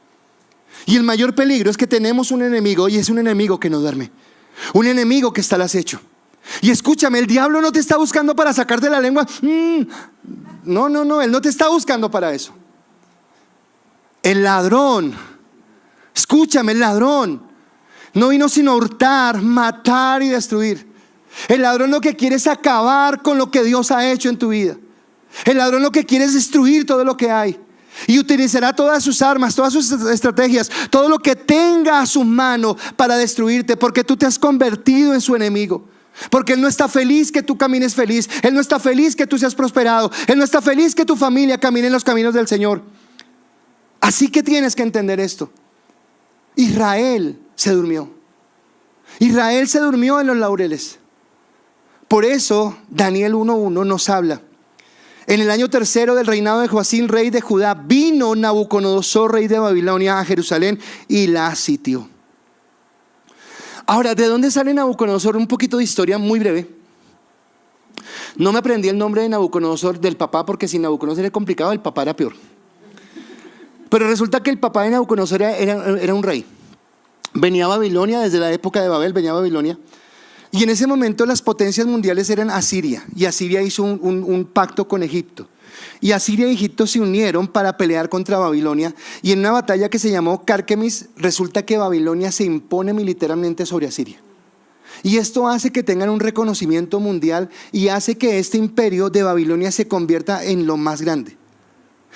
Y el mayor peligro es que tenemos un enemigo, y es un enemigo que no duerme, un enemigo que está al acecho. Y escúchame, el diablo no te está buscando para sacarte la lengua. No, él no te está buscando para eso. El ladrón, escúchame, el ladrón no vino sino a hurtar, matar y destruir. El ladrón lo que quiere es acabar con lo que Dios ha hecho en tu vida. El ladrón lo que quiere es destruir todo lo que hay. Y utilizará todas sus armas, todas sus estrategias, todo lo que tenga a su mano para destruirte, porque tú te has convertido en su enemigo. Porque Él no está feliz que tú camines feliz. Él no está feliz que tú seas prosperado. Él no está feliz que tu familia camine en los caminos del Señor. Así que tienes que entender esto. Israel se durmió. Israel se durmió en los laureles. Por eso Daniel 1:1 nos habla. En el año 3 del reinado de Joacim, rey de Judá, vino Nabucodonosor, rey de Babilonia, a Jerusalén y la sitió. Ahora, ¿de dónde sale Nabucodonosor? Un poquito de historia muy breve. No me aprendí el nombre de Nabucodonosor del papá, porque si Nabucodonosor era complicado, el papá era peor. Pero resulta que el papá de Nabucodonosor era un rey. Venía a Babilonia, desde la época de Babel venía a Babilonia. Y en ese momento las potencias mundiales eran Asiria. Y Asiria hizo un pacto con Egipto. Y Asiria y Egipto se unieron para pelear contra Babilonia. Y en una batalla que se llamó Carquemis, resulta que Babilonia se impone militarmente sobre Asiria. Y esto hace que tengan un reconocimiento mundial y hace que este imperio de Babilonia se convierta en lo más grande.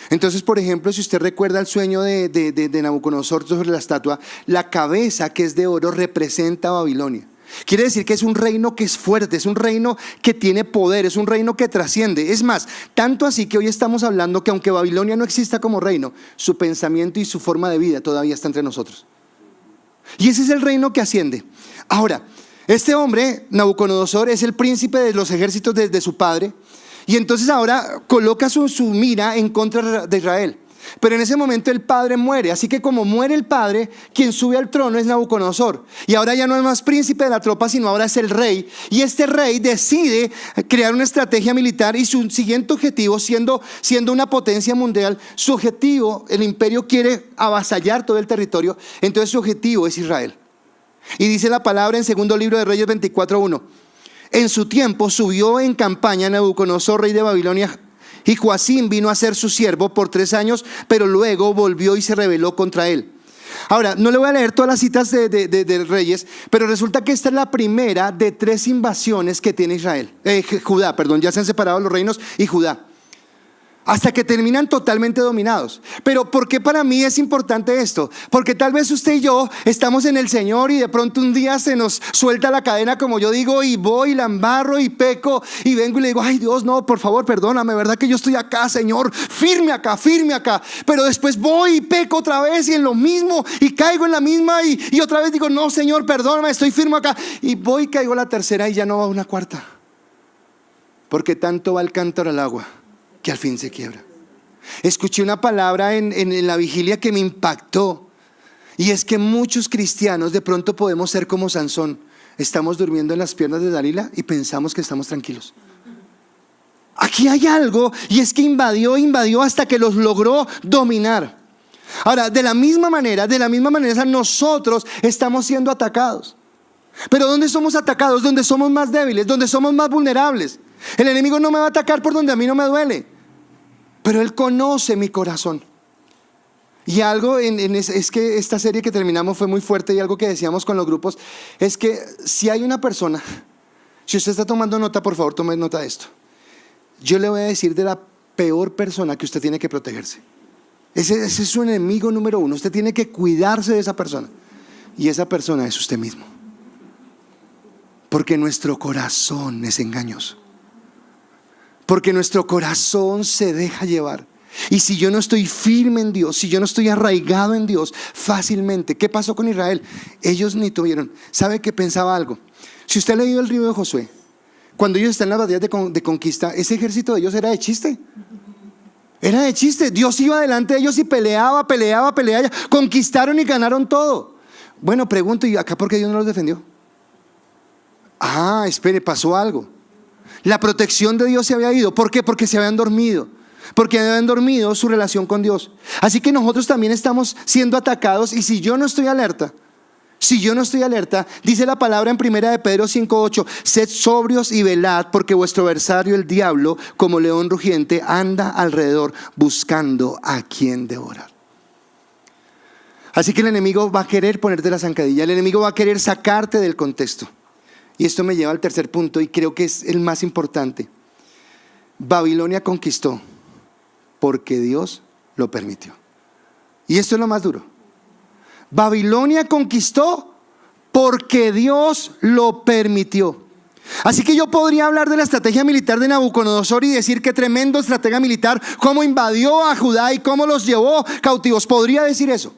Entonces, por ejemplo, si usted recuerda el sueño de Nabucodonosor sobre la estatua, la cabeza, que es de oro, representa a Babilonia. Quiere decir que es un reino que es fuerte, es un reino que tiene poder, es un reino que trasciende. Es más, tanto así que hoy estamos hablando que aunque Babilonia no exista como reino, su pensamiento y su forma de vida todavía está entre nosotros. Y ese es el reino que asciende. Ahora, este hombre, Nabucodonosor, es el príncipe de los ejércitos de su padre. Y entonces ahora coloca su mira en contra de Israel. Pero en ese momento el padre muere. Así que como muere el padre, quien sube al trono es Nabucodonosor. Y ahora ya no es más príncipe de la tropa, sino ahora es el rey. Y este rey decide crear una estrategia militar. Y su siguiente objetivo, siendo una potencia mundial, su objetivo, el imperio quiere avasallar todo el territorio. Entonces su objetivo es Israel. Y dice la palabra en segundo libro de Reyes 24:1. En su tiempo subió en campaña Nabucodonosor, rey de Babilonia, y Joacim vino a ser su siervo por 3 años, pero luego volvió y se rebeló contra él. Ahora, no le voy a leer todas las citas de Reyes, pero resulta que esta es la primera de 3 invasiones que tiene Judá, ya se han separado los reinos y Judá, hasta que terminan totalmente dominados. Pero ¿por qué para mí es importante esto? Porque tal vez usted y yo estamos en el Señor y de pronto un día se nos suelta la cadena, como yo digo, y voy, la embarro y peco y vengo y le digo: ay Dios, no, por favor, perdóname, verdad que yo estoy acá, Señor, firme acá. Pero después voy y peco otra vez y en lo mismo y caigo en la misma y otra vez digo: no, Señor, perdóname, estoy firme acá. Y voy y caigo a la tercera y ya no va a una cuarta. Porque tanto va el cántaro al agua que al fin se quiebra. Escuché una palabra en la vigilia que me impactó, y es que muchos cristianos de pronto podemos ser como Sansón. Estamos durmiendo en las piernas de Dalila y pensamos que estamos tranquilos. Aquí hay algo, y es que invadió hasta que los logró dominar. Ahora, de la misma manera, nosotros estamos siendo atacados. Pero ¿dónde somos atacados? Donde somos más débiles, donde somos más vulnerables. El enemigo no me va a atacar por donde a mí no me duele, pero él conoce mi corazón. Y algo es que esta serie que terminamos fue muy fuerte, y algo que decíamos con los grupos es que si hay una persona, si usted está tomando nota, por favor tome nota de esto. Yo le voy a decir de la peor persona que usted tiene que protegerse. Ese es su enemigo número 1. Usted tiene que cuidarse de esa persona, y esa persona es usted mismo. Porque nuestro corazón es engañoso. Porque nuestro corazón se deja llevar. Y si yo no estoy firme en Dios, si yo no estoy arraigado en Dios, fácilmente. ¿Qué pasó con Israel? Ellos ni tuvieron. ¿Sabe que pensaba algo? Si usted ha leído el libro de Josué, cuando ellos están en las batallas de conquista, ese ejército de ellos era de chiste. Era de chiste. Dios iba delante de ellos y peleaba. Conquistaron y ganaron todo. Bueno, pregunto, ¿y acá por qué Dios no los defendió? Espere, pasó algo. La protección de Dios se había ido. ¿Por qué? Porque se habían dormido. Porque habían dormido su relación con Dios. Así que nosotros también estamos siendo atacados, y si yo no estoy alerta, Si yo no estoy alerta, dice la palabra en 1 de Pedro 5:8, sed sobrios y velad, porque vuestro adversario el diablo, como león rugiente, anda alrededor buscando a quien devorar. Así que el enemigo va a querer ponerte la zancadilla, el enemigo va a querer sacarte del contexto. Y esto me lleva al tercer punto, y creo que es el más importante. Babilonia conquistó porque Dios lo permitió. Y esto es lo más duro. Babilonia conquistó porque Dios lo permitió. Así que yo podría hablar de la estrategia militar de Nabucodonosor y decir que tremendo estratega militar, cómo invadió a Judá y cómo los llevó cautivos. Podría decir eso.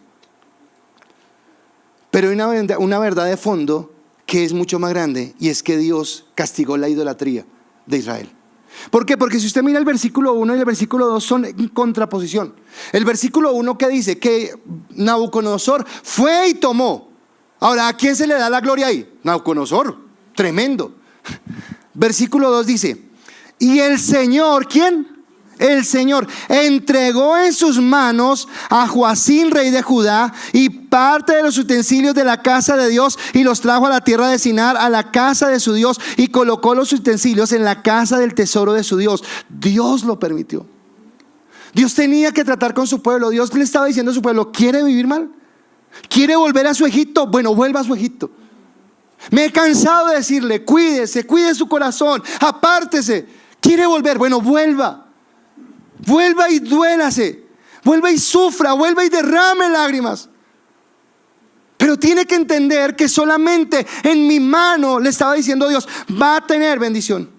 Pero hay una verdad de fondo que es mucho más grande, y es que Dios castigó la idolatría de Israel. ¿Por qué? Porque si usted mira el versículo 1 y el versículo 2 son en contraposición. El versículo 1 que dice que Nabucodonosor fue y tomó. Ahora, ¿a quién se le da la gloria ahí? Nabucodonosor, tremendo. Versículo 2 dice, y el Señor, ¿quién? El Señor entregó en sus manos a Joacim, rey de Judá, y parte de los utensilios de la casa de Dios, y los trajo a la tierra de Sinar, a la casa de su Dios, y colocó los utensilios en la casa del tesoro de su Dios. Dios lo permitió. Dios tenía que tratar con su pueblo. Dios le estaba diciendo a su pueblo, ¿quiere vivir mal? ¿Quiere volver a su Egipto? Bueno, vuelva a su Egipto. Me he cansado de decirle, cuídese, cuide su corazón, apártese. ¿Quiere volver? Bueno, vuelva. Vuelva y duélase, vuelva y sufra, vuelva y derrame lágrimas. Pero tiene que entender que solamente en mi mano, le estaba diciendo Dios, va a tener bendición.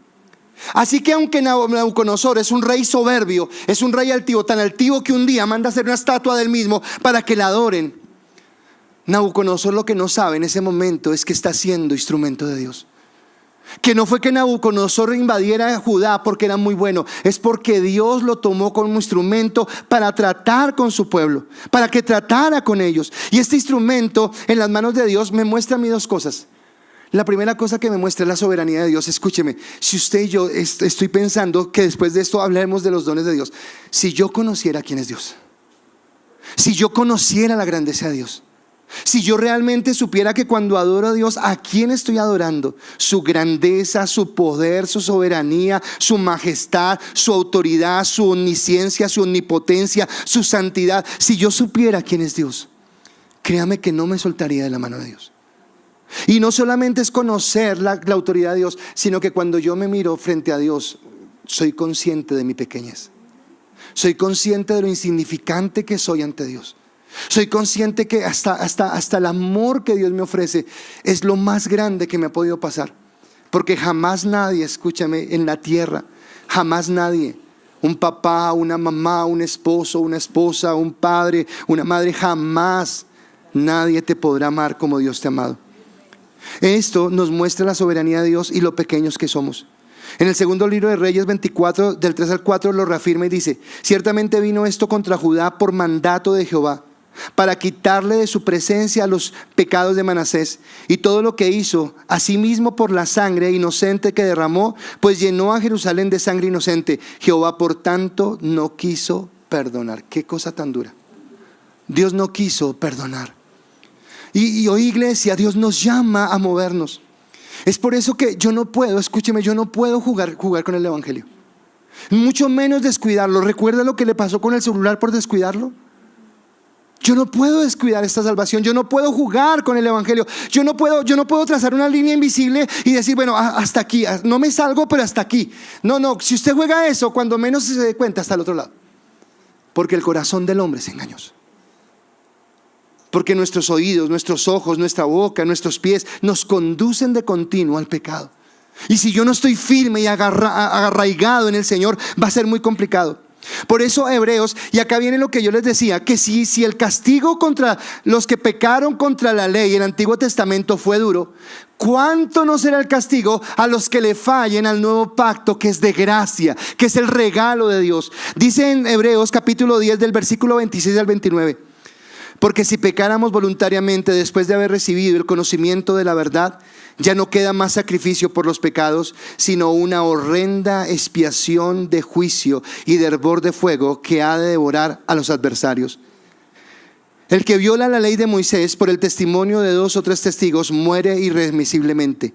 Así que aunque Nabucodonosor es un rey soberbio, es un rey altivo, tan altivo que un día manda a hacer una estatua del mismo para que la adoren, Nabucodonosor lo que no sabe en ese momento es que está siendo instrumento de Dios. Que no fue que Nabucodonosor invadiera Judá porque era muy bueno, es porque Dios lo tomó como instrumento para tratar con su pueblo, para que tratara con ellos. Y este instrumento en las manos de Dios me muestra a mí dos cosas. La primera cosa que me muestra es la soberanía de Dios. Escúcheme, si usted y yo estoy pensando que después de esto hablaremos de los dones de Dios. Si yo conociera quién es Dios, si yo conociera la grandeza de Dios, si yo realmente supiera que cuando adoro a Dios, ¿a quién estoy adorando? Su grandeza, su poder, su soberanía, su majestad, su autoridad, su omnisciencia, su omnipotencia, su santidad. Si yo supiera quién es Dios, créame que no me soltaría de la mano de Dios. Y no solamente es conocer la autoridad de Dios, sino que cuando yo me miro frente a Dios, soy consciente de mi pequeñez. Soy consciente de lo insignificante que soy ante Dios. Soy consciente que hasta el amor que Dios me ofrece es lo más grande que me ha podido pasar. Porque jamás nadie, escúchame, en la tierra, jamás nadie, un papá, una mamá, un esposo, una esposa, un padre, una madre, jamás nadie te podrá amar como Dios te ha amado. Esto nos muestra la soberanía de Dios y lo pequeños que somos. En el segundo libro de Reyes 24, del 3 al 4 lo reafirma y dice: ciertamente vino esto contra Judá por mandato de Jehová, para quitarle de su presencia los pecados de Manasés y todo lo que hizo, asimismo por la sangre inocente que derramó, pues llenó a Jerusalén de sangre inocente. Jehová por tanto no quiso perdonar. Qué cosa tan dura. Dios no quiso perdonar. Y hoy, iglesia, Dios nos llama a movernos. Es por eso que yo no puedo, escúcheme, yo no puedo jugar con el evangelio, mucho menos descuidarlo. ¿Recuerda lo que le pasó con el celular por descuidarlo? Yo no puedo descuidar esta salvación. Yo no puedo jugar con el evangelio. Yo no puedo trazar una línea invisible y decir, bueno, hasta aquí, no me salgo, pero hasta aquí. No, si usted juega eso, cuando menos se dé cuenta, está al otro lado. Porque el corazón del hombre es engañoso. Porque nuestros oídos, nuestros ojos, nuestra boca, nuestros pies nos conducen de continuo al pecado. Y si yo no estoy firme y arraigado en el Señor, va a ser muy complicado. Por eso Hebreos, y acá viene lo que yo les decía, que si el castigo contra los que pecaron contra la ley en el Antiguo Testamento fue duro, ¿cuánto no será el castigo a los que le fallen al nuevo pacto, que es de gracia, que es el regalo de Dios? Dice en Hebreos capítulo 10 del versículo 26 al 29: porque si pecáramos voluntariamente después de haber recibido el conocimiento de la verdad, ya no queda más sacrificio por los pecados, sino una horrenda expiación de juicio y de hervor de fuego que ha de devorar a los adversarios. El que viola la ley de Moisés por el testimonio de 2 o 3 testigos muere irremisiblemente.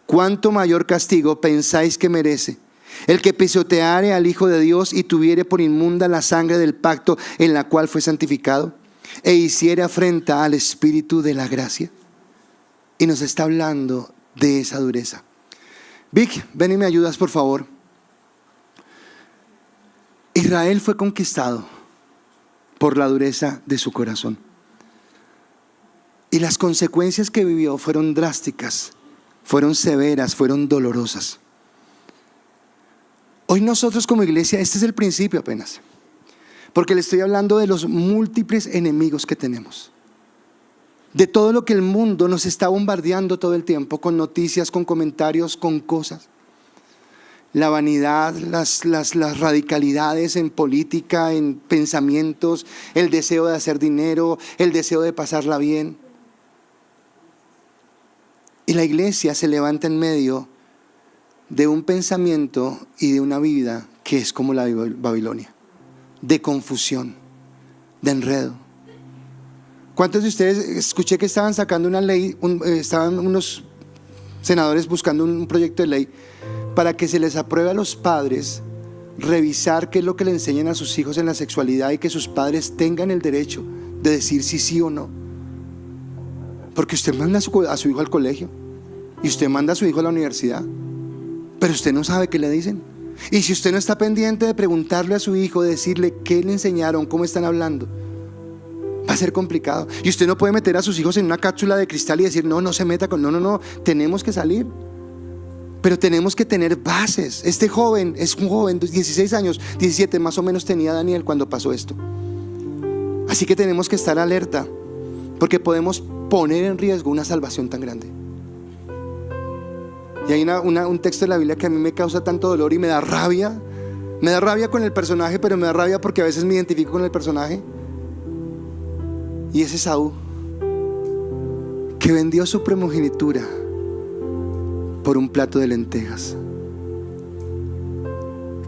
¿Cuánto mayor castigo pensáis que merece el que pisoteare al Hijo de Dios y tuviere por inmunda la sangre del pacto en la cual fue santificado e hiciere afrenta al Espíritu de la gracia? Y nos está hablando de esa dureza. Vic, ven y me ayudas por favor. Israel fue conquistado por la dureza de su corazón. Y las consecuencias que vivió fueron drásticas, fueron severas, fueron dolorosas. Hoy nosotros como iglesia, este es el principio apenas, porque le estoy hablando de los múltiples enemigos que tenemos, de todo lo que el mundo nos está bombardeando todo el tiempo, con noticias, con comentarios, con cosas. La vanidad, las radicalidades en política, en pensamientos, el deseo de hacer dinero, el deseo de pasarla bien. Y la iglesia se levanta en medio de un pensamiento y de una vida que es como la Babilonia, de confusión, de enredo. ¿Cuántos de ustedes escuché que estaban sacando una ley, estaban unos senadores buscando un proyecto de ley para que se les apruebe a los padres revisar qué es lo que le enseñan a sus hijos en la sexualidad y que sus padres tengan el derecho de decir si sí o no? Porque usted manda a su hijo al colegio y usted manda a su hijo a la universidad, pero usted no sabe qué le dicen. Y si usted no está pendiente de preguntarle a su hijo, de decirle qué le enseñaron, cómo están hablando, va a ser complicado. Y usted no puede meter a sus hijos en una cápsula de cristal y decir no se meta con, no, tenemos que salir. Pero tenemos que tener bases. Este joven es un joven de 16 años, 17 más o menos tenía Daniel cuando pasó esto. Así que tenemos que estar alerta, porque podemos poner en riesgo una salvación tan grande. Y hay un texto de la Biblia que a mí me causa tanto dolor y me da rabia. Me da rabia con el personaje, pero me da rabia porque a veces me identifico con el personaje. Y es Esaú, que vendió su primogenitura por un plato de lentejas.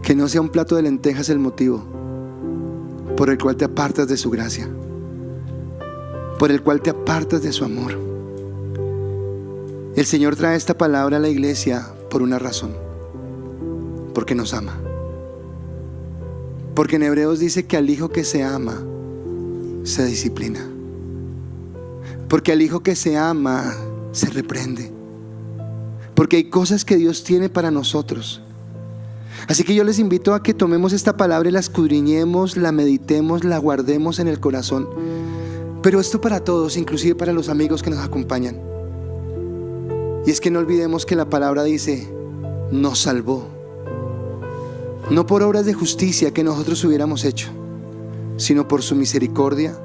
Que no sea un plato de lentejas el motivo por el cual te apartas de su gracia, por el cual te apartas de su amor. El Señor trae esta palabra a la iglesia por una razón: porque nos ama. Porque en Hebreos dice que al hijo que se ama se disciplina. Porque al hijo que se ama se reprende. Porque hay cosas que Dios tiene para nosotros. Así que yo les invito a que tomemos esta palabra y la escudriñemos, la meditemos, la guardemos en el corazón. Pero esto para todos, inclusive para los amigos que nos acompañan. Y es que no olvidemos que la palabra dice: nos salvó. No por obras de justicia que nosotros hubiéramos hecho, sino por su misericordia,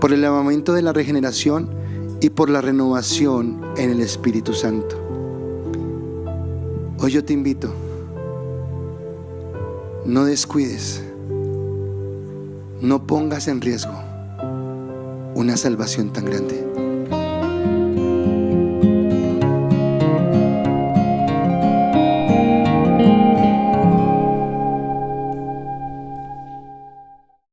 por el lavamiento de la regeneración y por la renovación en el Espíritu Santo. Hoy yo te invito: no descuides, no pongas en riesgo una salvación tan grande.